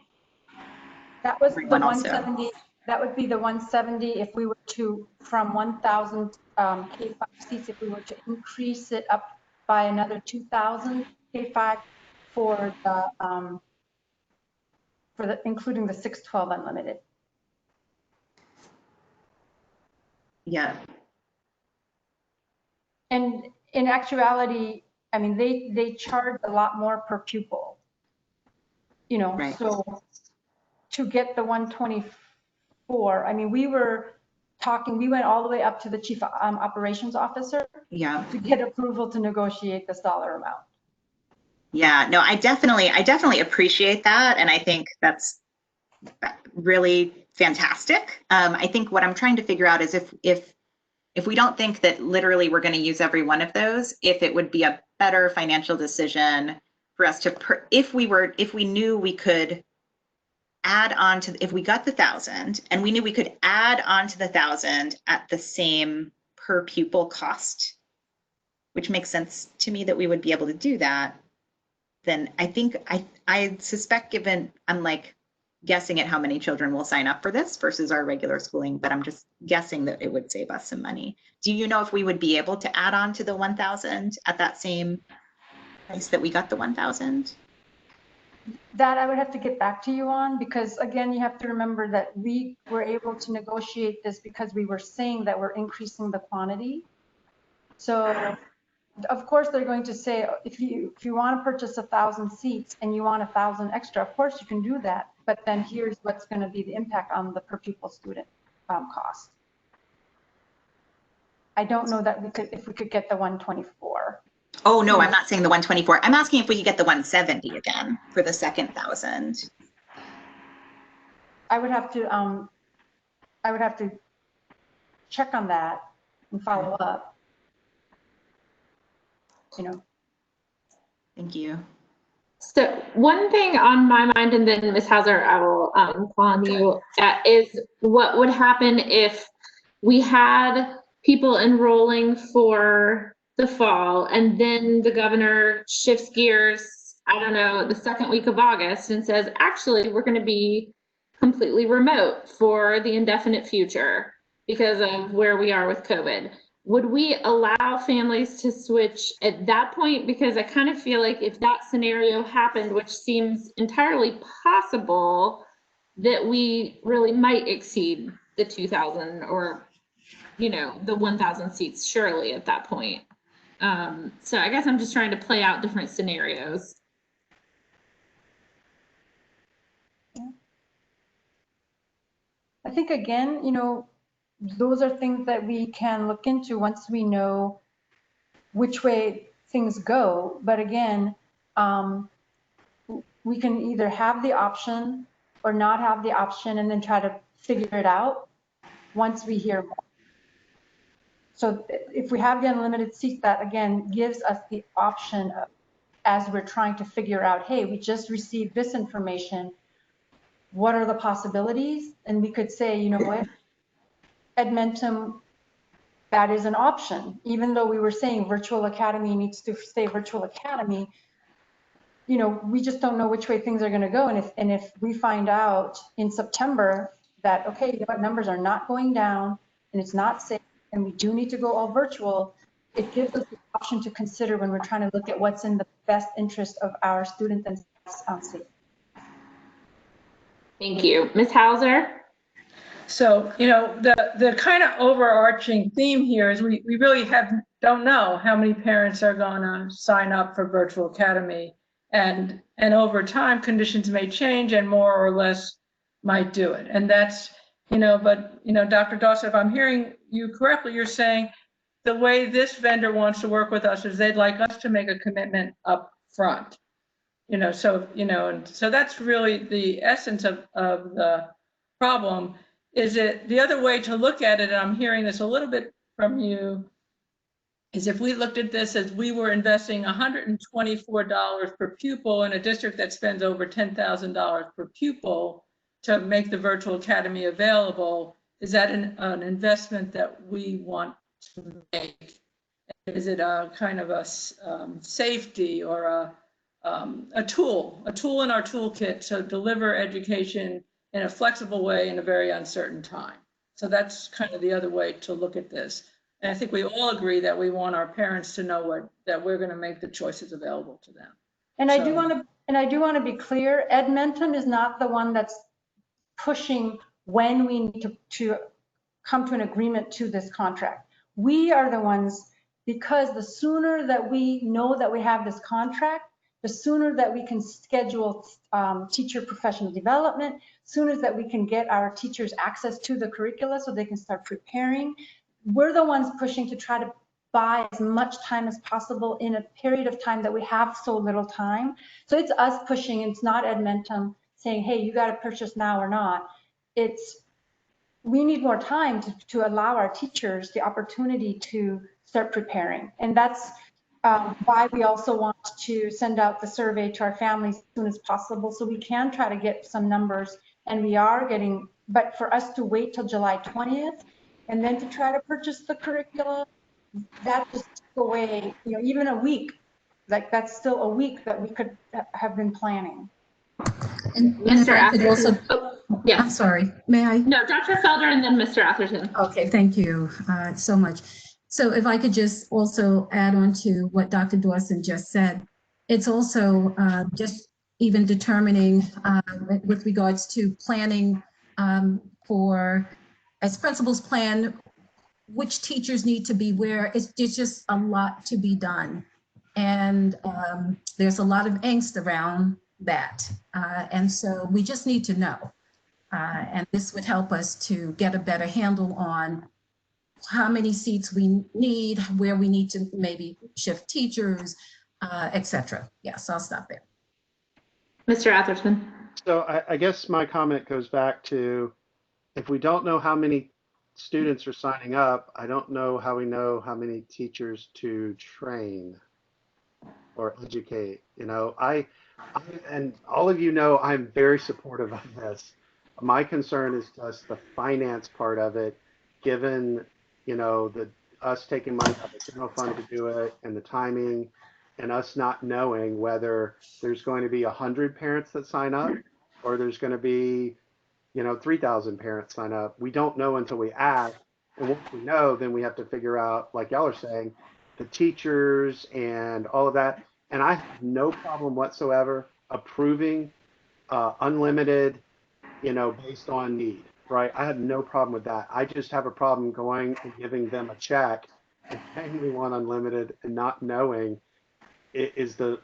That was the everyone also? 170. That would be the 170 if we were to, from 1,000 K-5 seats, if we were to increase it up by another 2,000 K-5 for the including the 612 unlimited. Yeah. And in actuality, I mean, they charge a lot more per pupil, you know, Right. so to get the 124, I mean, we went all the way up to the chief operations officer Yeah. to get approval to negotiate this dollar amount. Yeah, no, I definitely appreciate that. And I think that's really fantastic. I think what I'm trying to figure out is if we don't think that literally we're going to use every one of those, if it would be a better financial decision for us to, if we knew we could add on to, if we got the 1,000 and we knew we could add on to the 1,000 at the same per pupil cost, which makes sense to me that we would be able to do that, then I think, I suspect, given I'm like guessing at how many children will sign up for this versus our regular schooling, but I'm just guessing that it would save us some money. Do you know if we would be able to add on to the 1,000 at that same price that we got the 1,000? That I would have to get back to you on, because again, you have to remember that we were able to negotiate this because we were saying that we're increasing the quantity. So of course they're going to say, if you want to purchase 1,000 seats and you want 1,000 extra, of course you can do that. But then here's what's going to be the impact on the per pupil student cost. I don't know that if we could get the 124. Oh no, I'm not saying the 124. I'm asking if we could get the 170 again for the second 1,000. I would have to check on that and follow up. You know. Thank you. So one thing on my mind, and then Ms. Hauser, I will call on you, is what would happen if we had people enrolling for the fall and then the governor shifts gears, I don't know, the second week of August and says, actually, we're going to be completely remote for the indefinite future because of where we are with COVID. Would we allow families to switch at that point? Because I kind of feel like if that scenario happened, which seems entirely possible, that we really might exceed the 2,000 or, you know, the 1,000 seats surely at that point. So I guess I'm just trying to play out different scenarios. I think again, you know, those are things that we can look into once we know which way things go. But again, we can either have the option or not have the option and then try to figure it out once we hear more. So if we have the unlimited seats, that again gives us the option of, as we're trying to figure out, hey, we just received this information, what are the possibilities? And we could say, you know what, Edmentum, that is an option. Even though we were saying virtual academy needs to stay virtual academy, you know, we just don't know which way things are going to go. And if we find out in September that, okay, you know what, numbers are not going down and it's not safe and we do need to go all virtual, it gives us the option to consider when we're trying to look at what's in the best interest of our students and safety. Thank you. Ms. Hauser? So, you know, the kind of overarching theme here is we really don't know how many parents are gonna sign up for Virtual Academy. And over time, conditions may change and more or less might do it. And that's, you know, but, you know, Dr. Dawson, if I'm hearing you correctly, you're saying the way this vendor wants to work with us is they'd like us to make a commitment up front. You know, so, you know, and so that's really the essence of the problem. Is it the other way to look at it, and I'm hearing this a little bit from you, is if we looked at this as we were investing $124 per pupil in a district that spends over $10,000 per pupil to make the virtual academy available, is that an investment that we want to make? Is it a kind of a safety or a tool in our toolkit to deliver education in a flexible way in a very uncertain time? So that's kind of the other way to look at this. And I think we all agree that we want our parents to know that we're going to make the choices available to them. And I do want to be clear, Edmentum is not the one that's pushing when we need to come to an agreement to this contract. We are the ones, because the sooner that we know that we have this contract, the sooner that we can schedule teacher professional development, sooner that we can get our teachers access to the curricula so they can start preparing. We're the ones pushing to try to buy as much time as possible in a period of time that we have so little time. So it's us pushing, and it's not Edmentum saying, hey, you got to purchase now or not. It's, we need more time to allow our teachers the opportunity to start preparing. And that's why we also want to send out the survey to our families as soon as possible, so we can try to get some numbers. And we are getting, but for us to wait till July 20th and then to try to purchase the curricula, that just took away, you know, even a week, like that's still a week that we could have been planning. And if I could also, yeah. I'm sorry, may I? No, Dr. Felder and then Mr. Atherton. Okay, thank you so much. So if I could just also add on to what Dr. Dawson just said, it's also just even determining with regards to planning for, as principals plan, which teachers need to be where. There's just a lot to be done. And there's a lot of angst around that. And so we just need to know. And this would help us to get a better handle on how many seats we need, where we need to maybe shift teachers, et cetera. Yes, I'll stop there. Mr. Atherton. So I guess my comment goes back to, if we don't know how many students are signing up, I don't know how we know how many teachers to train or educate. You know, I and all of you know I'm very supportive of this. My concern is just the finance part of it, given, you know, us taking money out of the general fund to do it, and the timing, and us not knowing whether there's going to be 100 parents that sign up or there's going to be, you know, 3,000 parents sign up. We don't know until we ask. And once we know, then we have to figure out, like y'all are saying, the teachers and all of that. And I have no problem whatsoever approving unlimited, you know, based on need, right? I have no problem with that. I just have a problem going and giving them a check and saying we want unlimited and not knowing is the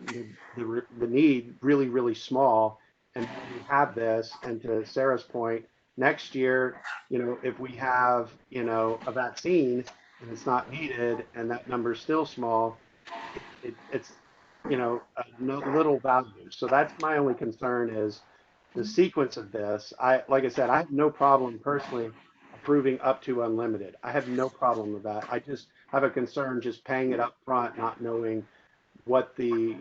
need really, really small. And we have this, and to Sarah's point, next year, you know, if we have, you know, a vaccine and it's not needed and that number is still small, it's, you know, no little value. So that's my only concern, is the sequence of this. Like I said, I have no problem personally approving up to unlimited. I have no problem with that. I just have a concern just paying it up front, not knowing what the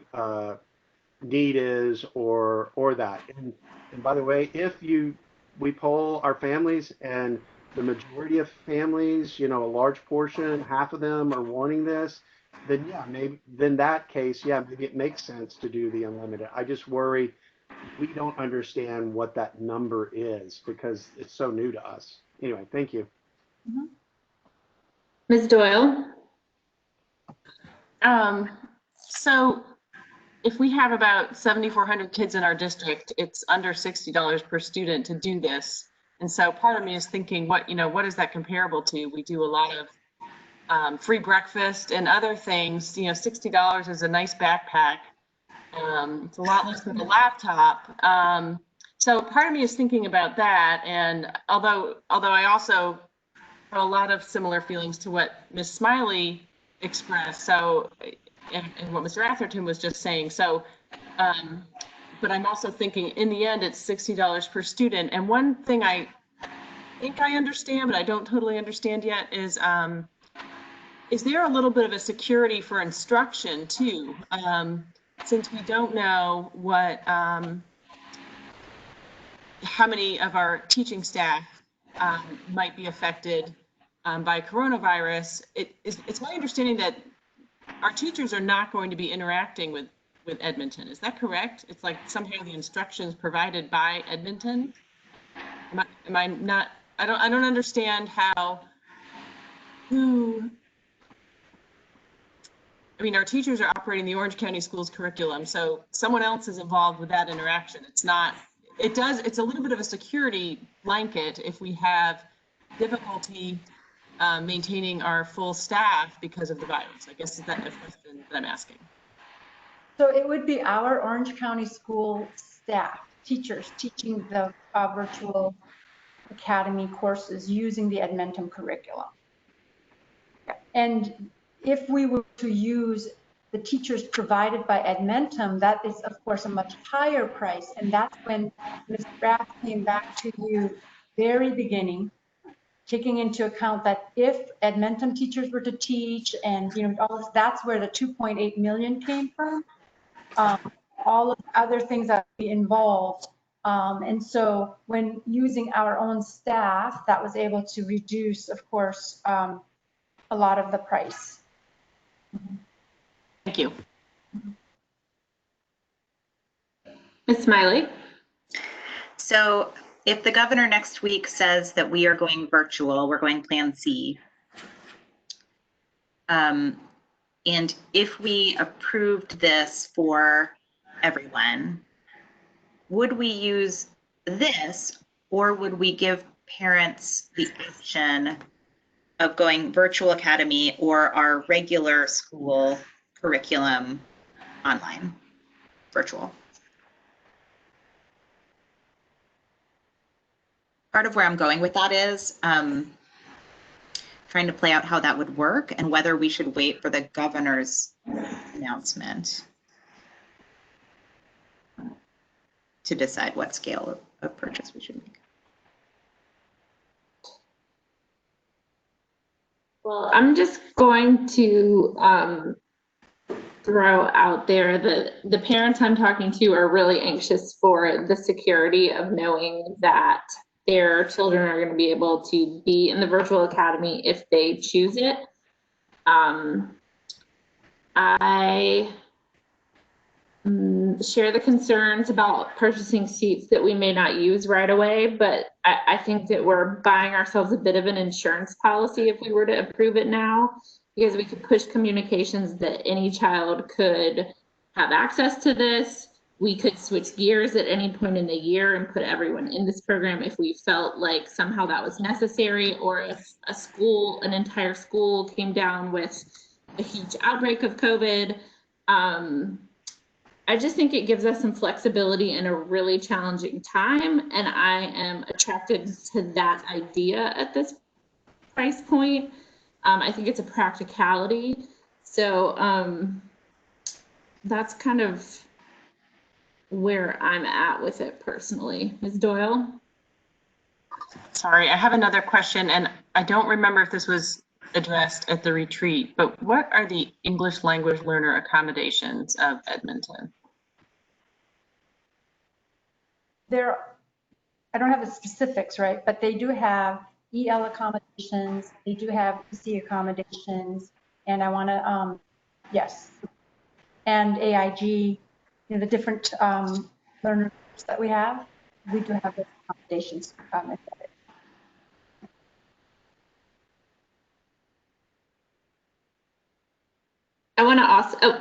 need is or that. And by the way, if we poll our families and the majority of families, a large portion, half of them are wanting this, then yeah, maybe then that case, yeah, maybe it makes sense to do the unlimited. I just worry we don't understand what that number is because it's so new to us. Anyway, thank you. Ms. Doyle? So if we have about 7,400 kids in our district, it's under $60 per student to do this. And so part of me is thinking, what is that comparable to? We do a lot of free breakfast and other things. $60 is a nice backpack. It's a lot less than a laptop. So part of me is thinking about that. And although I also have a lot of similar feelings to what Ms. Smiley expressed, and what Mr. Atherton was just saying. So, but I'm also thinking in the end, it's $60 per student. And one thing I think I understand, but I don't totally understand yet is there a little bit of a security for instruction too? Since we don't know what, how many of our teaching staff might be affected by coronavirus, it's my understanding that our teachers are not going to be interacting with Edmonton. Is that correct? It's like somehow the instructions provided by Edmonton. Am I not? I don't understand how. Our teachers are operating the Orange County Schools curriculum, so someone else is involved with that interaction. It's not. It's a little bit of a security blanket if we have difficulty maintaining our full staff because of the virus. I guess is that the question that I'm asking. So it would be our Orange County School staff, teachers teaching the virtual academy courses using the Edmonton curriculum. And if we were to use the teachers provided by Edmonton, that is of course a much higher price. And that's when Ms. Rath came back to you very beginning, taking into account that if Edmonton teachers were to teach and all this, that's where the 2.8 million came from. All of the other things that would be involved. And so when using our own staff, that was able to reduce, of course, a lot of the price. Thank you. Ms. Smiley? So if the governor next week says that we are going virtual, we're going Plan C. And if we approved this for everyone, would we use this or would we give parents the option of going virtual academy or our regular school curriculum online, virtual? Part of where I'm going with that is trying to play out how that would work and whether we should wait for the governor's announcement to decide what scale of purchase we should make. Well, I'm just going to throw out there that the parents I'm talking to are really anxious for the security of knowing that their children are going to be able to be in the virtual academy if they choose it. I share the concerns about purchasing seats that we may not use right away, but I think that we're buying ourselves a bit of an insurance policy if we were to approve it now, because we could push communications that any child could have access to this. We could switch gears at any point in the year and put everyone in this program if we felt like somehow that was necessary, or if an entire school came down with a huge outbreak of COVID. I just think it gives us some flexibility in a really challenging time, and I am attracted to that idea at this price point. I think it's a practicality. So that's kind of where I'm at with it personally. Ms. Doyle? Sorry, I have another question, and I don't remember if this was addressed at the retreat, but what are the English language learner accommodations of Edmonton? I don't have the specifics, right, but they do have EL accommodations, they do have PC accommodations, and I want to, yes, and AIG, you know, the different learners that we have, we do have those accommodations. I want to also,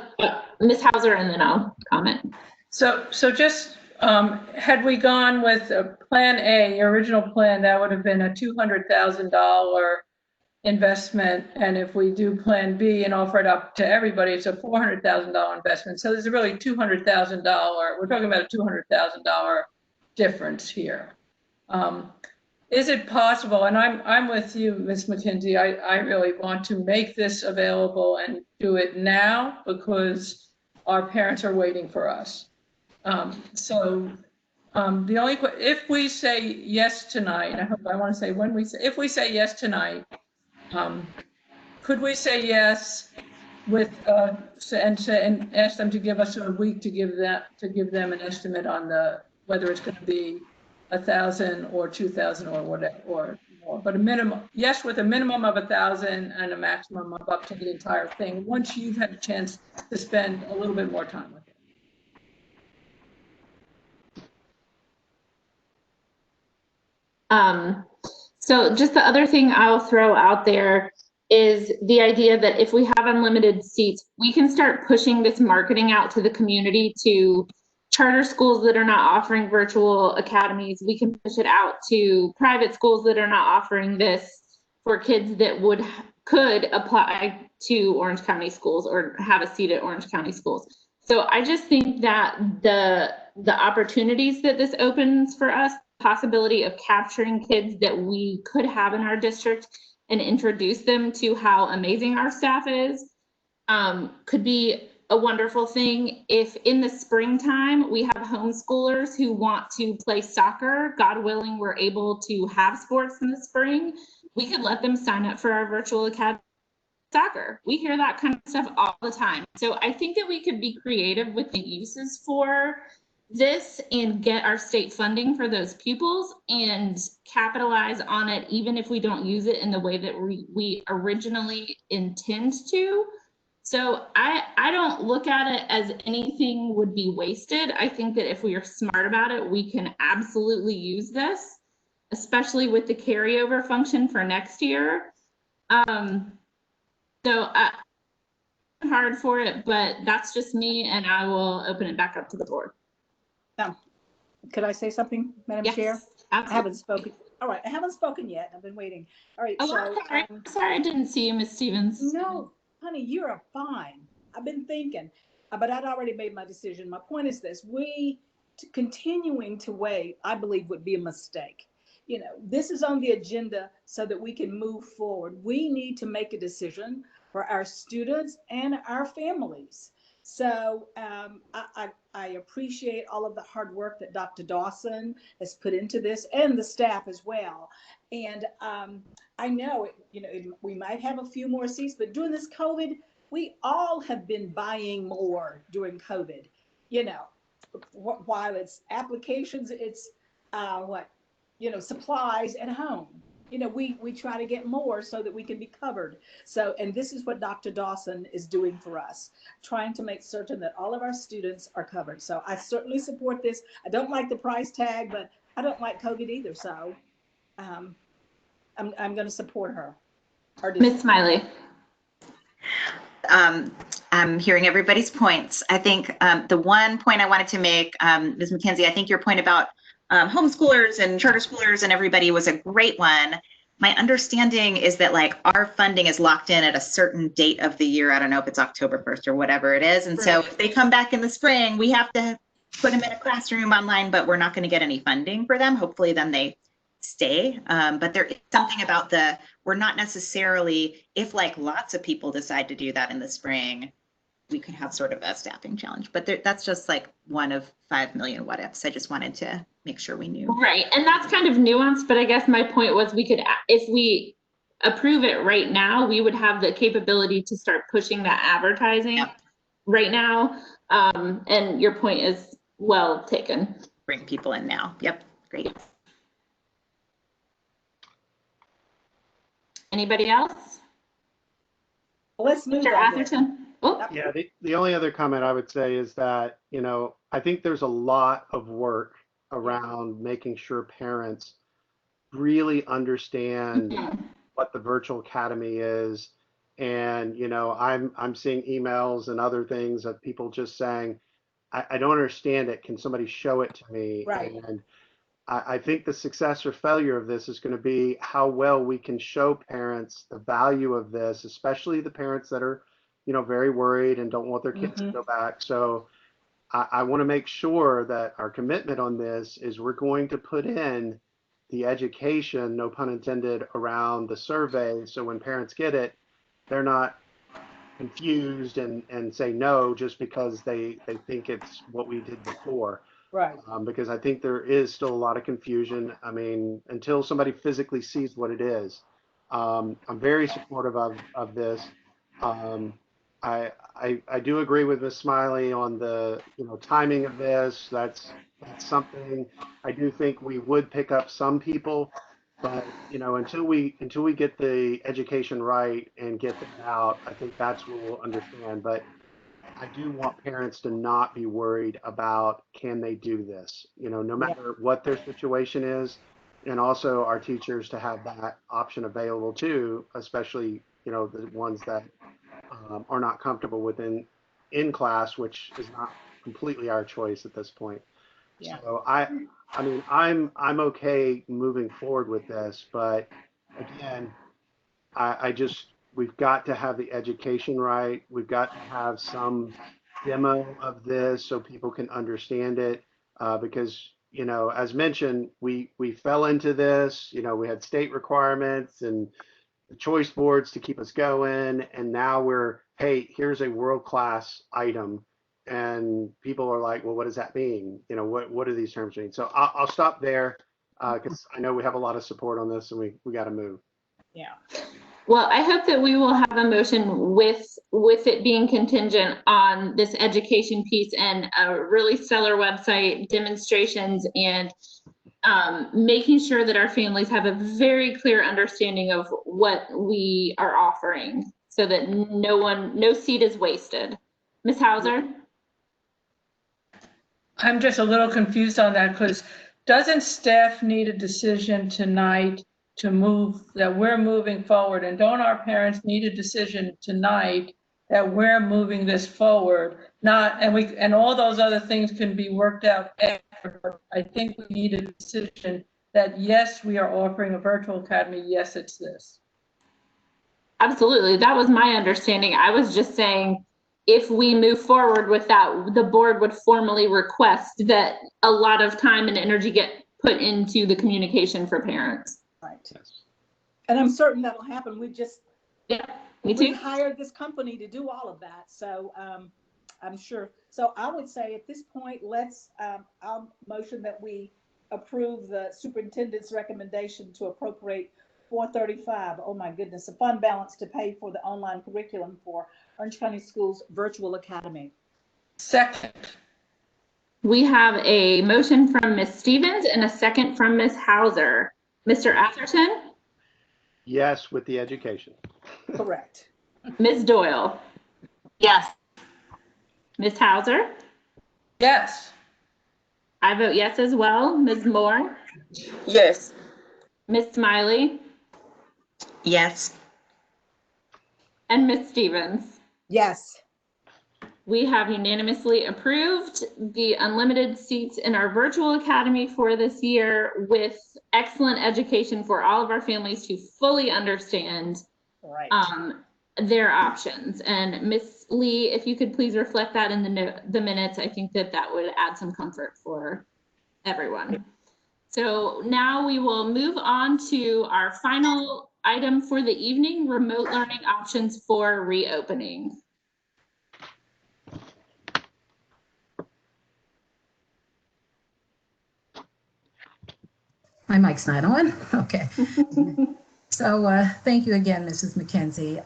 Ms. Hauser, and then I'll comment. So just, had we gone with Plan A, your original plan, that would have been a $200,000 investment. And if we do Plan B and offer it up to everybody, it's a $400,000 investment. So there's really $200,000. We're talking about a $200,000 difference here. Is it possible, and I'm with you, Ms. McKenzie, I really want to make this available and do it now because our parents are waiting for us. The only, if we say yes tonight, I want to say when we say, if we say yes tonight, could we say yes with, and ask them to give us a week to give them an estimate on whether it's going to be 1,000 or 2,000 or whatever, or more, but a minimum, yes, with a minimum of 1,000 and a maximum of up to the entire thing, once you've had a chance to spend a little bit more time with it. So just the other thing I'll throw out there is the idea that if we have unlimited seats, we can start pushing this marketing out to the community, to charter schools that are not offering virtual academies. We can push it out to private schools that are not offering this for kids that could apply to Orange County schools or have a seat at Orange County schools. So I just think that the opportunities that this opens for us, possibility of capturing kids that we could have in our district and introduce them to how amazing our staff is, could be a wonderful thing. If in the springtime we have homeschoolers who want to play soccer, God willing, we're able to have sports in the spring, we could let them sign up for our virtual academy soccer. We hear that kind of stuff all the time. So I think that we could be creative with the uses for this and get our state funding for those pupils and capitalize on it, even if we don't use it in the way that we originally intend to. So I don't look at it as anything would be wasted. I think that if we are smart about it, we can absolutely use this, especially with the carryover function for next year. So I'm hard for it, but that's just me, and I will open it back up to the board. Could I say something, Madam Yes, Chair? absolutely. I haven't spoken. All right, I haven't spoken yet. I've been waiting. All right, Oh, so sorry, I didn't see you, Ms. Stevens. no, honey, you're fine. I've been thinking, but I'd already made my decision. My point is this: continuing to wait, I believe, would be a mistake. You know, this is on the agenda so that we can move forward. We need to make a decision for our students and our families. So I appreciate all of the hard work that Dr. Dawson has put into this, and the staff as well. And I know, we might have a few more seats, but during this COVID, we all have been buying more during COVID. You know, while it's applications, it's supplies at home. We try to get more so that we can be covered. So, and this is what Dr. Dawson is doing for us, trying to make certain that all of our students are covered. So I certainly support this. I don't like the price tag, but I don't like COVID either. So I'm going to support her. Ms. Smiley. I'm hearing everybody's points. I think the one point I wanted to make, Ms. McKenzie, I think your point about homeschoolers and charter schoolers and everybody was a great one. My understanding is that like our funding is locked in at a certain date of the year. I don't know if it's October 1st or whatever it is. And so if they come back in the spring, we have to put them in a classroom online, but we're not going to get any funding for them. Hopefully then they stay. But there is something about we're not necessarily, if like lots of people decide to do that in the spring, we could have sort of a staffing challenge. But that's just like one of 5 million what ifs. I just wanted to make sure we knew. Right, and that's kind of nuanced, but I guess my point was we could, if we approve it right now, we would have the capability to start pushing that advertising Yep. right now. And your point is well taken. Bring people in now. Yep, great. Anybody else? Let's move Mr. on then. Atherton? Oh, Yeah, the only other comment I would say is that, I think there's a lot of work around making sure parents really understand what the virtual academy is. And, I'm seeing emails and other things of people just saying, I don't understand it. Can somebody show it to me? Right. And I think the success or failure of this is going to be how well we can show parents the value of this, especially the parents that are, very worried and don't want their kids to go back. So I want to make sure that our commitment on this is we're going to put in the education, no pun intended, around the survey. So when parents get it, they're not confused and say no just because they think it's what we did before. Right. Because I think there is still a lot of confusion. I mean, until somebody physically sees what it is. I'm very supportive of this. I do agree with Ms. Smiley on the timing of this. That's something I do think we would pick up some people, but until we get the education right and get that out, I think that's what we'll understand. But I do want parents to not be worried about can they do this, no matter what their situation is, and also our teachers to have that option available too, especially the ones that are not comfortable within in class, which is not completely our choice at this point. Yeah. So I mean, I'm okay moving forward with this, but again, we've got to have the education right. We've got to have some demo of this so people can understand it. Because, as mentioned, we fell into this, we had state requirements and the choice boards to keep us going. And now hey, here's a world-class item. And people are like, well, what does that mean? What do these terms mean? So I'll stop there because I know we have a lot of support on this and we got to move. Yeah. well, I hope that we will have a motion with it being contingent on this education piece and a really stellar website, demonstrations, and making sure that our families have a very clear understanding of what we are offering so that no seed is wasted. Ms. Hauser? I'm just a little confused on that because doesn't staff need a decision tonight to move, that we're moving forward? And don't our parents need a decision tonight that we're moving this forward? And all those other things can be worked out after, but I think we need a decision that yes, we are offering a virtual academy. Yes, it's this. Absolutely. That was my understanding. I was just saying, if we move forward with that, the board would formally request that a lot of time and energy get put into the communication for parents. Right. Yes. And I'm certain that'll happen. We Me too. hired this company to do all of that. So I'm sure. So I would say at this point, I'll motion that we approve the superintendent's recommendation to appropriate $435. Oh my goodness, a fund balance to pay for the online curriculum for Orange County Schools Virtual Academy. Second. We have a motion from Ms. Stevens and a second from Ms. Hauser. Mr. Atherton? Yes, with the education. Correct. Ms. Doyle? Yes. Ms. Hauser? Yes. I vote yes as well. Ms. Moore? Yes. Ms. Smiley? Yes. And Ms. Stevens? Yes. We have unanimously approved the unlimited seats in our virtual academy for this year with excellent education for all of our families to fully understand Right. their options. And Ms. Lee, if you could please reflect that in the minutes, I think that would add some comfort for everyone. So now we will move on to our final item for the evening, remote learning options for reopening. My mic's not on. Okay. So thank you again, Mrs. McKenzie.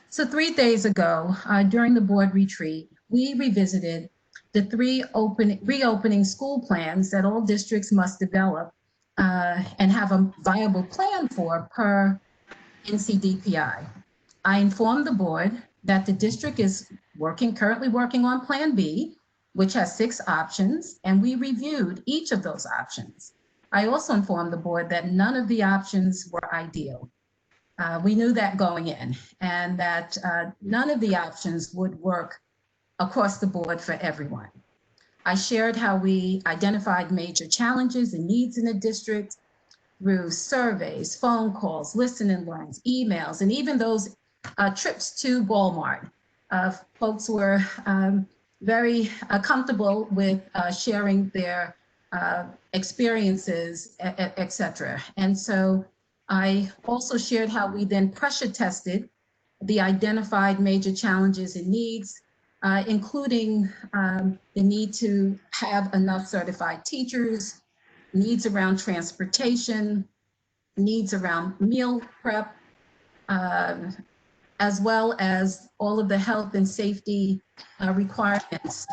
So 3 days ago, during the board retreat, we revisited the three reopening school plans that all districts must develop and have a viable plan for per NCDPI. I informed the board that the district is currently working on Plan B, which has 6 options, and we reviewed each of those options. I also informed the board that none of the options were ideal. We knew that going in, and that none of the options would work across the board for everyone. I shared how we identified major challenges and needs in the district through surveys, phone calls, listen and learns, emails, and even those trips to Walmart. Folks were very comfortable with sharing their experiences, et cetera. And so I also shared how we then pressure tested the identified major challenges and needs, including the need to have enough certified teachers, needs around transportation, needs around meal prep, as well as all of the health and safety requirements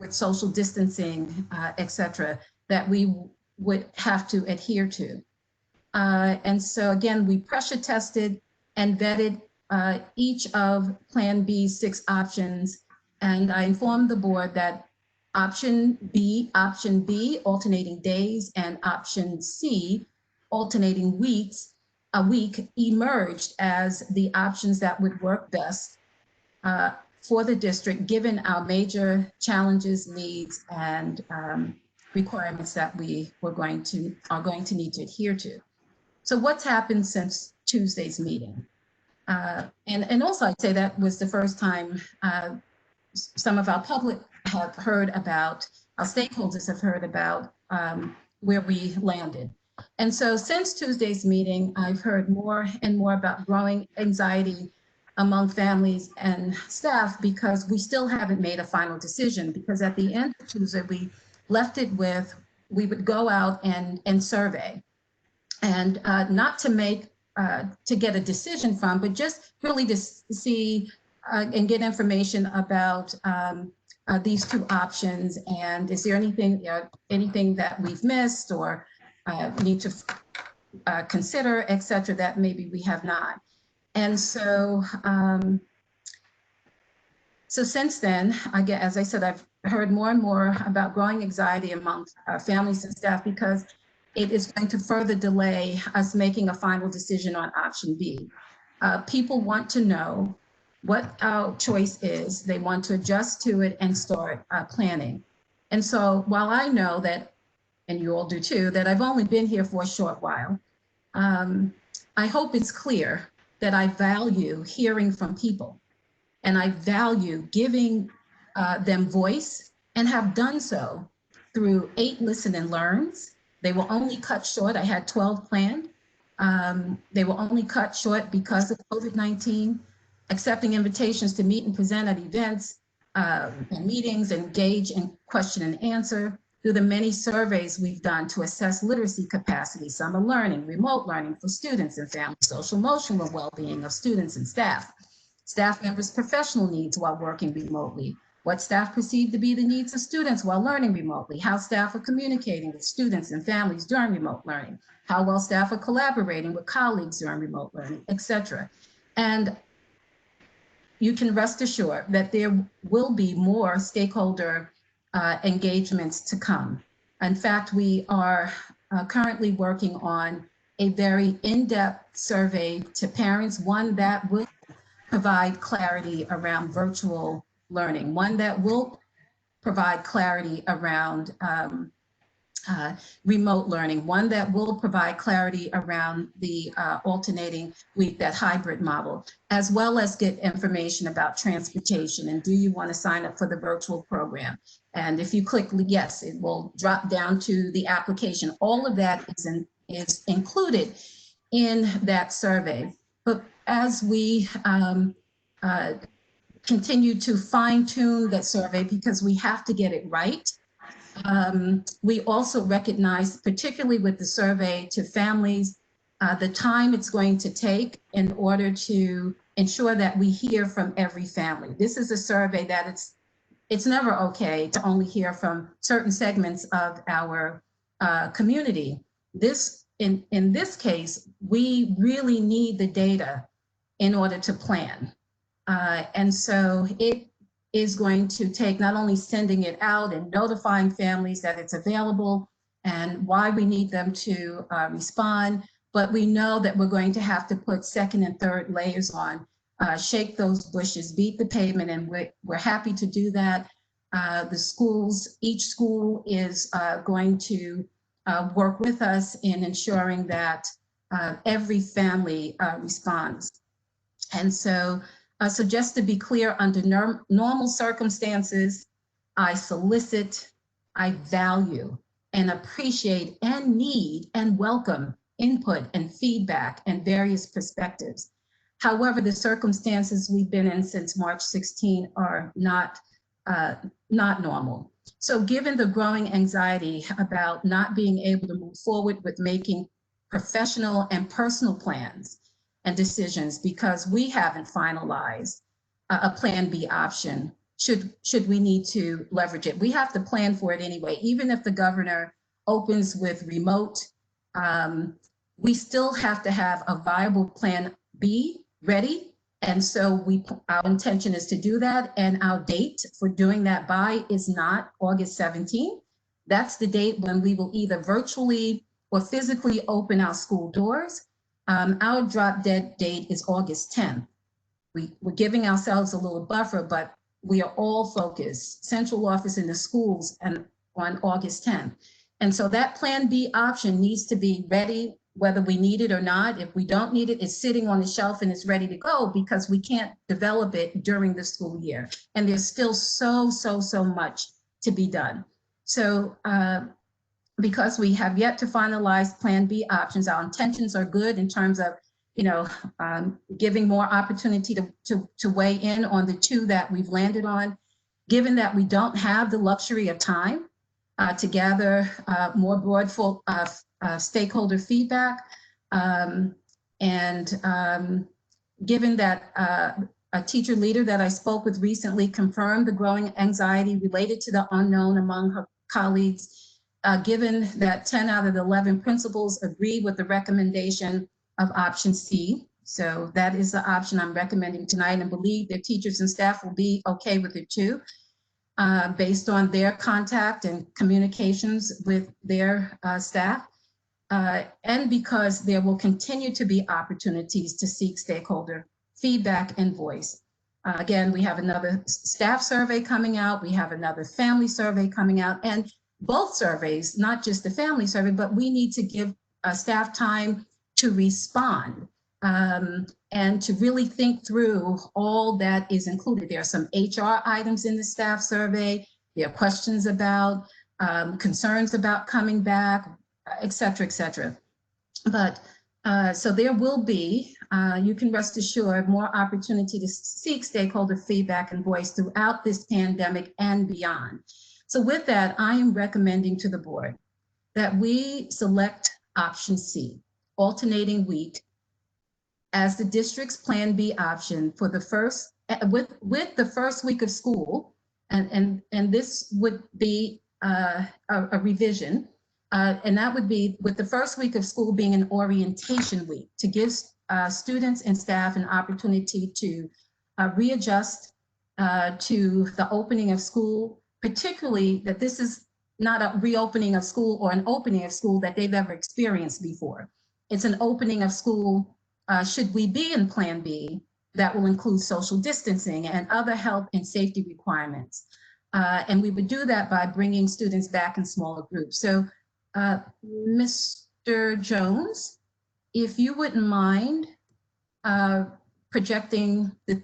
with social distancing, et cetera, that we would have to adhere to. And so again, we pressure tested and vetted each of Plan B's 6 options. And I informed the board that option B, alternating days, and option C, alternating weeks, a week, emerged as the options that would work best for the district, given our major challenges, needs, and requirements that we are going to need to adhere to. So what's happened since Tuesday's meeting? And also I'd say that was the first time some of our public have heard about, our stakeholders have heard about where we landed. And so since Tuesday's meeting, I've heard more and more about growing anxiety among families and staff because we still haven't made a final decision, because at the end of Tuesday, we left it with, we would go out and survey. And not to make, to get a decision from, but just really to see and get information about these 2 options. And is there anything that we've missed or need to consider, et cetera, that maybe we have not. And so, so since then, as I said, I've heard more and more about growing anxiety among families and staff because it is going to further delay us making a final decision on option B. People want to know what our choice is. They want to adjust to it and start planning. And so while I know that, and you all do too, that I've only been here for a short while, I hope it's clear that I value hearing from people, and I value giving them voice, and have done so through 8 listen and learns. They were only cut short. I had 12 planned. They were only cut short because of COVID-19, accepting invitations to meet and present at events and meetings, engage in question and answer, through the many surveys we've done to assess literacy capacity, summer learning, remote learning for students and families, social emotional well-being of students and staff members' professional needs while working remotely, what staff perceive to be the needs of students while learning remotely, how staff are communicating with students and families during remote learning, how well staff are collaborating with colleagues during remote learning, et cetera. And you can rest assured that there will be more stakeholder engagements to come. In fact, we are currently working on a very in-depth survey to parents, one that will provide clarity around virtual learning, one that will provide clarity around remote learning, one that will provide clarity around the alternating week, that hybrid model, as well as get information about transportation and do you want to sign up for the virtual program? And if you click yes, it will drop down to the application. All of that is included in that survey. But as we continue to fine tune that survey, because we have to get it right, we also recognize, particularly with the survey to families, the time it's going to take in order to ensure that we hear from every family. This is a survey that it's never okay to only hear from certain segments of our community. In this case, we really need the data in order to plan. And so it is going to take not only sending it out and notifying families that it's available and why we need them to respond, but we know that we're going to have to put second and third layers on, shake those bushes, beat the pavement, and we're happy to do that. The schools, each school is going to work with us in ensuring that every family responds. And so just to be clear, under normal circumstances, I solicit, I value, and appreciate, and need, and welcome input and feedback and various perspectives. However, the circumstances we've been in since March 16 are not normal. So given the growing anxiety about not being able to move forward with making professional and personal plans and decisions because we haven't finalized a Plan B option, should we need to leverage it. We have to plan for it anyway. Even if the governor opens with remote, we still have to have a viable Plan B ready. And so our intention is to do that. And our date for doing that by is not August 17th. That's the date when we will either virtually or physically open our school doors. Our drop dead date is August 10th. We're giving ourselves a little buffer, but we are all focused, central office in the schools, and on August 10th. And so that Plan B option needs to be ready, whether we need it or not. If we don't need it, it's sitting on the shelf and it's ready to go because we can't develop it during the school year. And there's still so much to be done. So because we have yet to finalize Plan B options, our intentions are good in terms of, giving more opportunity to weigh in on the two that we've landed on. Given that we don't have the luxury of time to gather more broad stakeholder feedback, given that a teacher leader that I spoke with recently confirmed the growing anxiety related to the unknown among her colleagues, given that 10 out of the 11 principals agree with the recommendation of option C. So that is the option I'm recommending tonight, and believe their teachers and staff will be okay with it too, based on their contact and communications with their staff. And because there will continue to be opportunities to seek stakeholder feedback and voice. Again, we have another staff survey coming out, we have another family survey coming out, and both surveys, not just the family survey, but we need to give staff time to respond and to really think through all that is included. There are some HR items in the staff survey, there are questions about concerns about coming back, et cetera, But so there will be, you can rest assured, more opportunity to seek stakeholder feedback and voice throughout this pandemic and beyond. So with that, I am recommending to the board that we select option C, alternating week, as the district's Plan B option for the first, with the first week of school, and this would be a revision, and that would be with the first week of school being an orientation week to give students and staff an opportunity to readjust to the opening of school, particularly that this is not a reopening of school or an opening of school that they've ever experienced before. It's an opening of school, should we be in Plan B, that will include social distancing and other health and safety requirements. And we would do that by bringing students back in smaller groups. So Mr. Jones, if you wouldn't mind projecting the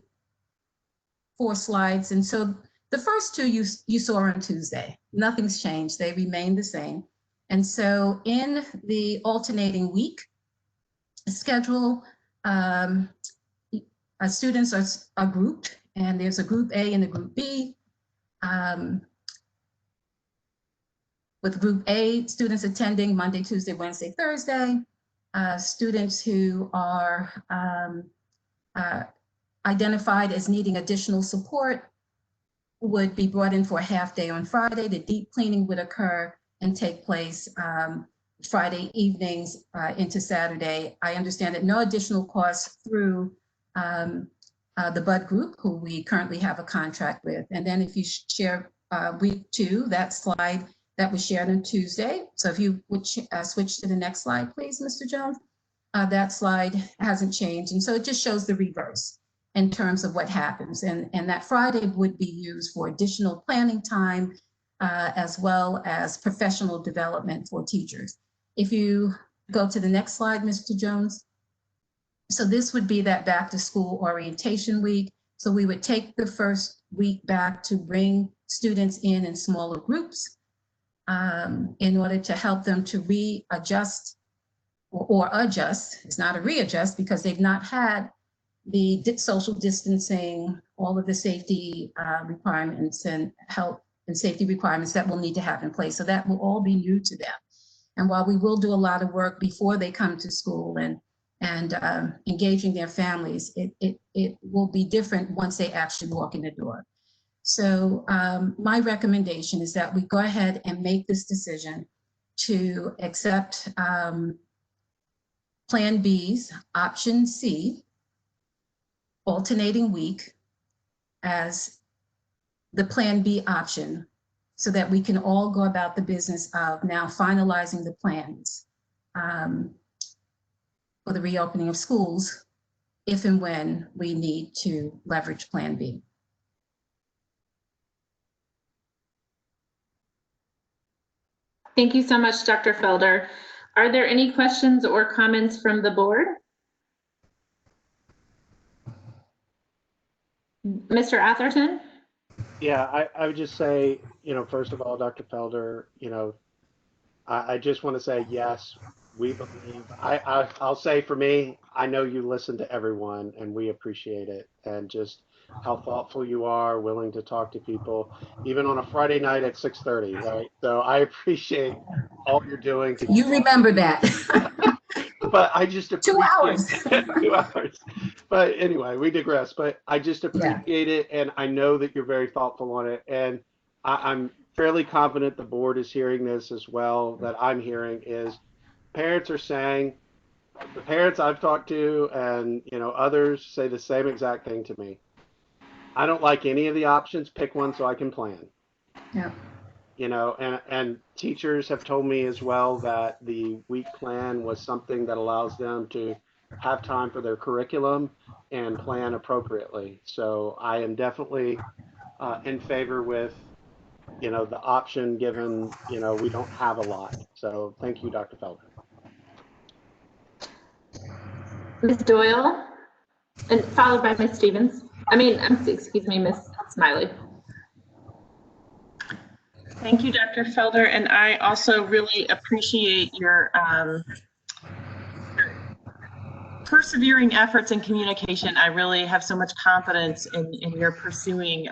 4 slides. And so the first 2 you saw on Tuesday, nothing's changed, they remain the same. And so in the alternating week schedule, students are grouped, and there's a group A and a group B. with Group A, students attending Monday, Tuesday, Wednesday, Thursday. Students who are identified as needing additional support would be brought in for a half day on Friday. The deep cleaning would occur and take place Friday evenings into Saturday. I understand that no additional costs through the Bud Group, who we currently have a contract with. And then if you share week 2, that slide that was shared on Tuesday. So if you would switch to the next slide, please, Mr. Jones. That slide hasn't changed. And so it just shows the reverse in terms of what happens. And that Friday would be used for additional planning time as well as professional development for teachers. If you go to the next slide, Mr. Jones. So this would be that back to school orientation week. So we would take the first week back to bring students in smaller groups in order to help them to readjust or adjust. It's not a readjust because they've not had the social distancing, all of the safety requirements and health and safety requirements that we'll need to have in place. So that will all be new to them. And while we will do a lot of work before they come to school and engaging their families, it will be different once they actually walk in the door. So my recommendation is that we go ahead and make this decision to accept Plan B's option C, alternating week, as the Plan B option, so that we can all go about the business of now finalizing the plans for the reopening of schools if and when we need to leverage Plan B. Thank you so much, Dr. Felder. Are there any questions or comments from the board? Mr. Atherton? Yeah, I would just say, first of all, Dr. Felder, I just want to say, yes, we believe, I'll say for me, I know you listen to everyone and we appreciate it, and just how thoughtful you are, willing to talk to people, even on a Friday night at 6:30, right? So I appreciate all you're doing to You remember that. But I just appreciate 2 hours. 2 hours. But anyway, we digress. But I just appreciate it, and I know that you're very thoughtful on it. And I'm fairly confident the board is hearing this as well. That I'm hearing is parents are saying, the parents I've talked to, and others say the same exact thing to me. I don't like any of the options. Pick one so I can plan. Yeah. And teachers have told me as well that the week plan was something that allows them to have time for their curriculum and plan appropriately. So I am definitely in favor with, the option given, we don't have a lot. So thank you, Dr. Felder. Ms. Doyle, and followed by Ms. Stevens. Excuse me, Ms. Smiley. Thank you, Dr. Felder, and I also really appreciate your persevering efforts in communication. I really have so much confidence in your pursuing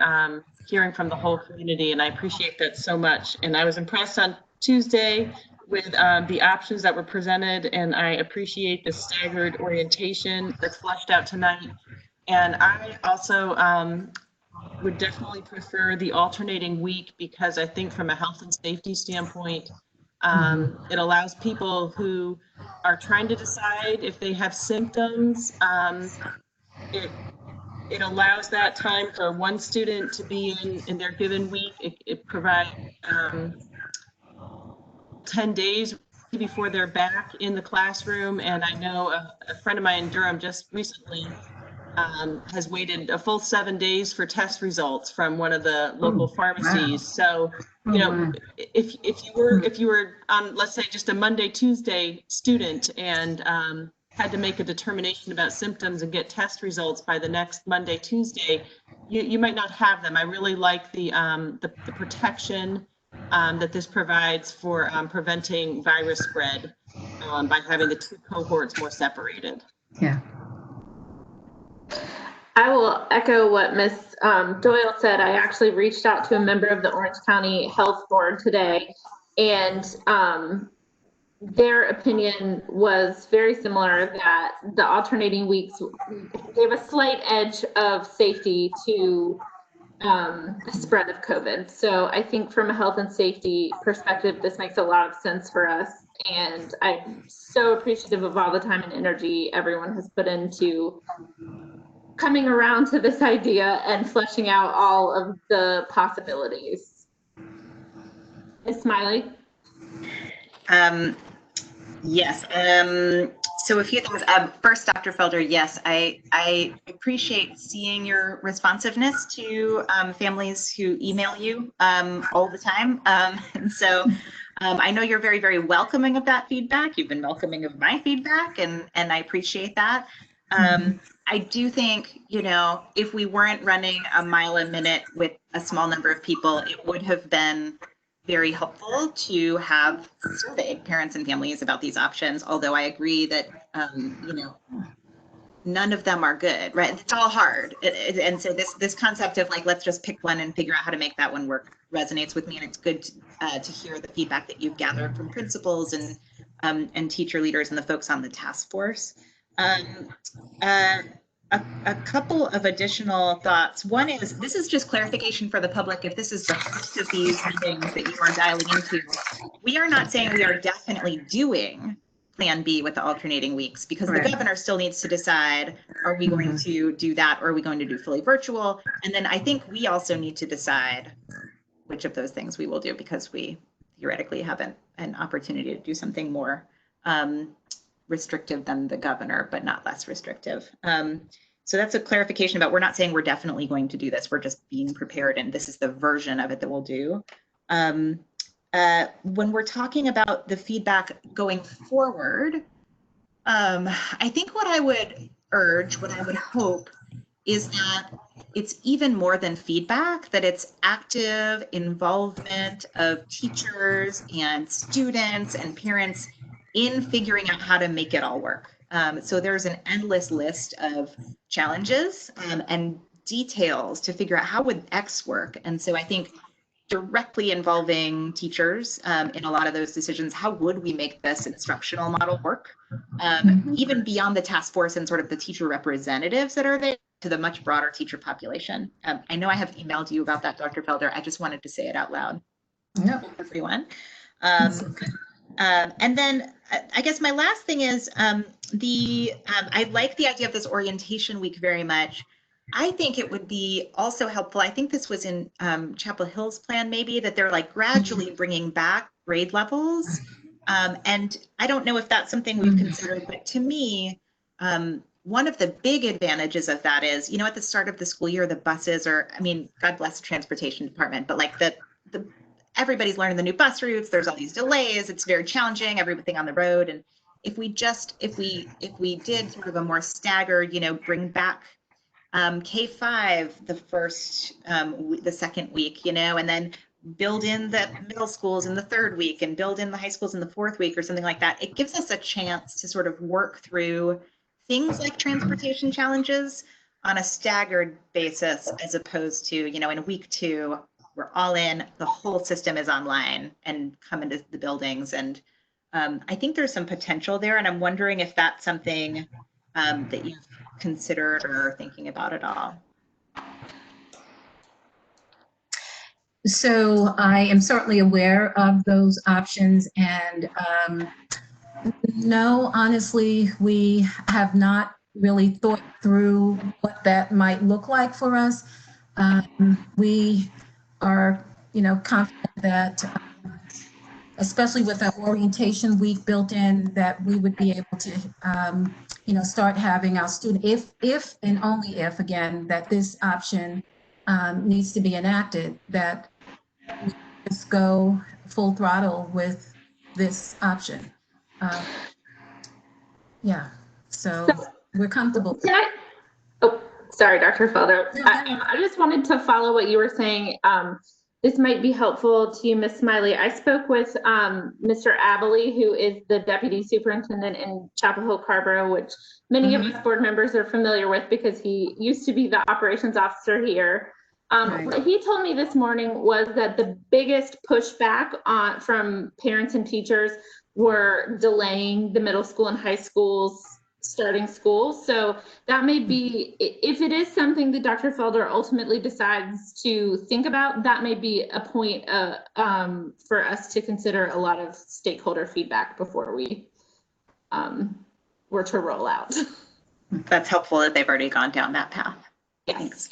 hearing from the whole community, and I appreciate that so much. And I was impressed on Tuesday with the options that were presented, and I appreciate the staggered orientation that's fleshed out tonight. And I also would definitely prefer the alternating week, because I think from a health and safety standpoint, it allows people who are trying to decide if they have symptoms. It allows that time for one student to be in their given week. It provides 10 days before they're back in the classroom. And I know a friend of mine in Durham just recently has waited a full 7 days for test results from one of the local pharmacies. Wow. So, if you were on, let's say, just a Monday, Tuesday student and had to make a determination about symptoms and get test results by the next Monday, Tuesday, you might not have them. I really like the protection that this provides for preventing virus spread by having the two cohorts more separated. Yeah. I will echo what Ms. Doyle said. I actually reached out to a member of the Orange County Health Board today, And their opinion was very similar, that the alternating weeks gave a slight edge of safety to the spread of COVID. So I think from a health and safety perspective, this makes a lot of sense for us. And I'm so appreciative of all the time and energy everyone has put into coming around to this idea and fleshing out all of the possibilities. Ms. Smiley? Yes. So a few things. First, Dr. Felder, yes, I appreciate seeing your responsiveness to families who email you all the time. And so I know you're very, very welcoming of that feedback. You've been welcoming of my feedback, and I appreciate that. I do think, you know, if we weren't running a mile a minute with a small number of people, it would have been very helpful to have surveyed parents and families about these options. Although I agree that, you know, none of them are good, right? It's all hard. And so this concept of like, let's just pick one and figure out how to make that one work resonates with me. And it's good to hear the feedback that you've gathered from principals and teacher leaders and the folks on the task force. A couple of additional thoughts. One is, this is just clarification for the public. If this is the first of these meetings that you are dialing into, we are not saying we are definitely doing Plan B with the alternating weeks, because the governor still needs to decide, are we going to do that, or are we going to do fully virtual? And then I think we also need to decide which of those things we will do, because we theoretically have an opportunity to do something more restrictive than the governor, but not less restrictive. So that's a clarification about, we're not saying we're definitely going to do this. We're just being prepared, and this is the version of it that we'll do. When we're talking about the feedback going forward, I think what I would urge, what I would hope, is that it's even more than feedback, that it's active involvement of teachers and students and parents in figuring out how to make it all work. So there's an endless list of challenges and details to figure out how would X work. And so I think directly involving teachers in a lot of those decisions, how would we make this instructional model work? Even beyond the task force and sort of the teacher representatives that are there, to the much broader teacher population. I know I have emailed you about that, Dr. Felder. I just wanted to say it out loud. Yep. For everyone. And then I guess my last thing is I like the idea of this orientation week very much. I think it would be also helpful. I think this was in Chapel Hill's plan, maybe, that they're like gradually bringing back grade levels. And I don't know if that's something we've considered, but to me, one of the big advantages of that is, you know, at the start of the school year, the buses are, I mean, God bless the transportation department, but like everybody's learning the new bus routes. There's all these delays. It's very challenging, everything on the road. And if we did sort of a more staggered, you know, bring back K-5 the second week, you know, and then build in the middle schools in the third week and build in the high schools in the fourth week or something like that, it gives us a chance to sort of work through things like transportation challenges on a staggered basis, as opposed to, you know, in week 2, we're all in, the whole system is online and come into the buildings. And I think there's some potential there. And I'm wondering if that's something that you've considered or thinking about at all. So I am certainly aware of those options, and no, honestly, we have not really thought through what that might look like for us. We are, you know, confident that, especially with our orientation week built in, that we would be able to, you know, start having our student, if and only if, again, that this option needs to be enacted, that we just go full throttle with this option. Yeah, so we're comfortable. Oh, sorry, Dr. Felder. I just wanted to follow what you were saying. This might be helpful to you, Ms. Smiley. I spoke with Mr. Abley, who is the Deputy Superintendent in Chapel Hill Carborough, which many of us board members are familiar with because he used to be the operations officer here. Right. What he told me this morning was that the biggest pushback from parents and teachers were delaying the middle school and high schools starting school. So that may be, if it is something that Dr. Felder ultimately decides to think about, that may be a point for us to consider a lot of stakeholder feedback before we were to roll out. That's helpful that they've already gone down that path. Yes. Thanks.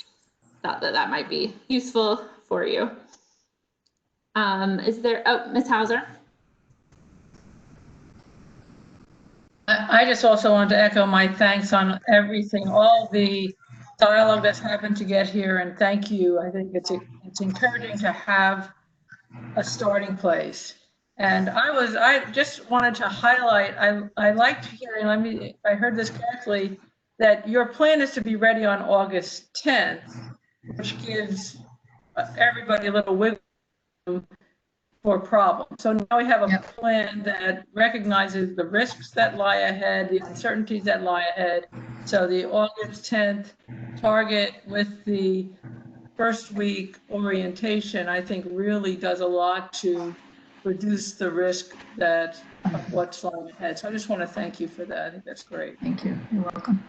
Thought that might be useful for you. Is there, oh, Ms. Hauser? I just also want to echo my thanks on everything, all the dialogue that's happened to get here, and thank you. I think it's encouraging to have a starting place. And I just wanted to highlight, I liked hearing, if I heard this correctly, that your plan is to be ready on August 10th, which gives everybody a little wiggle room for problems. So now we have a plan that recognizes the risks that lie ahead, the uncertainties that lie ahead. So the August 10th target with the first week orientation, I think really does a lot to reduce the risk of what's lying ahead. So I just want to thank you for that. I think that's great. Thank you. You're welcome.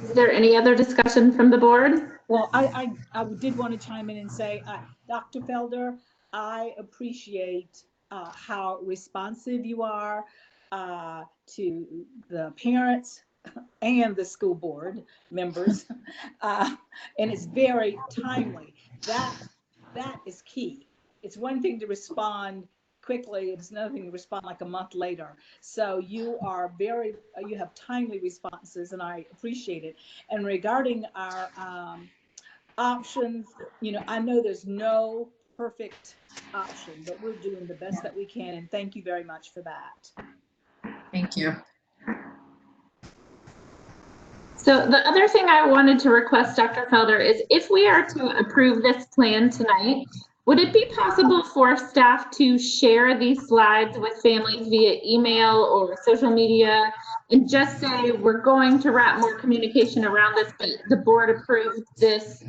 Is there any other discussion from the board? Well, I did want to chime in and say, Dr. Felder, I appreciate how responsive you are to the parents and the school board members, and it's very timely. That is key. It's one thing to respond quickly, it's another thing to respond like a month later. So you are you have timely responses, and I appreciate it. And regarding our options, I know there's no perfect option, but we're doing the best that we can, and thank you very much for that. Thank you. So the other thing I wanted to request, Dr. Felder, is if we are to approve this plan tonight, would it be possible for staff to share these slides with families via email or social media and just say we're going to wrap more communication around this, but the board approved this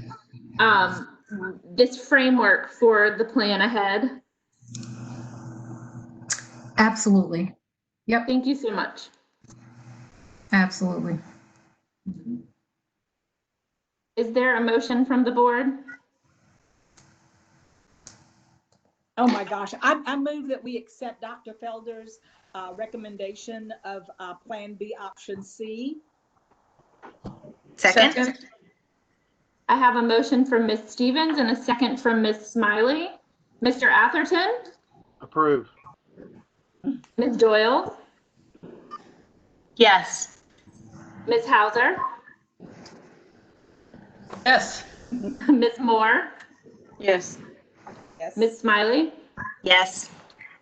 this framework for the plan ahead? Absolutely. Yep, Thank you so much. absolutely. Is there a motion from the board? Oh my gosh, I move that we accept Dr. Felder's recommendation of Plan B option C. Second? I have a motion from Ms. Stevens and a second from Ms. Smiley. Mr. Atherton? Approve. Ms. Doyle? Yes. Ms. Hauser? Yes. Ms. Moore? Yes. Yes. Ms. Smiley? Yes.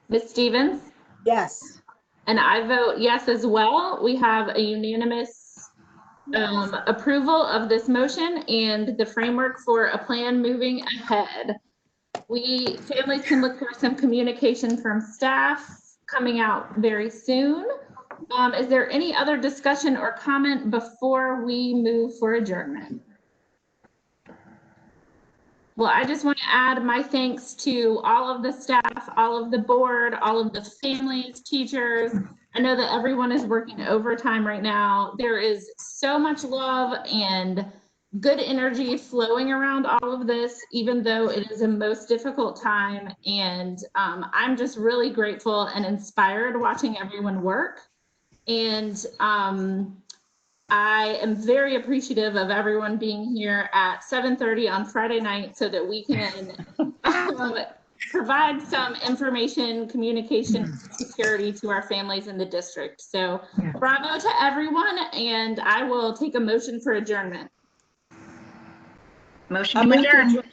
Ms. Stevens? Yes. And I vote yes as well. We have a unanimous approval of this motion and the framework for a plan moving ahead. Families can look for some communication from staff coming out very soon. Is there any other discussion or comment before we move for adjournment? Well, I just want to add my thanks to all of the staff, all of the board, all of the families, teachers. I know that everyone is working overtime right now. There is so much love and good energy flowing around all of this, even though it is a most difficult time. And I'm just really grateful and inspired watching everyone work. And I am very appreciative of everyone being here at 7:30 on Friday night so that we can provide some information, communication, security to our families in the district. So bravo to everyone, and I will take a motion for adjournment. Motion to adjourn.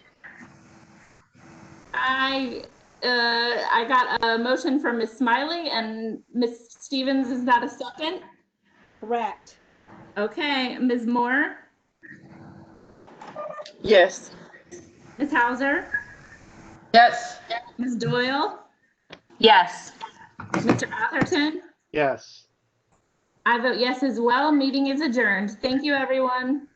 I got a motion from Ms. Smiley and Ms. Stevens. Is that a second? Correct. Okay, Ms. Moore? Yes. Ms. Hauser? Yes. Ms. Doyle? Yes. Mr. Atherton? Yes. I vote yes as well. Meeting is adjourned. Thank you, everyone.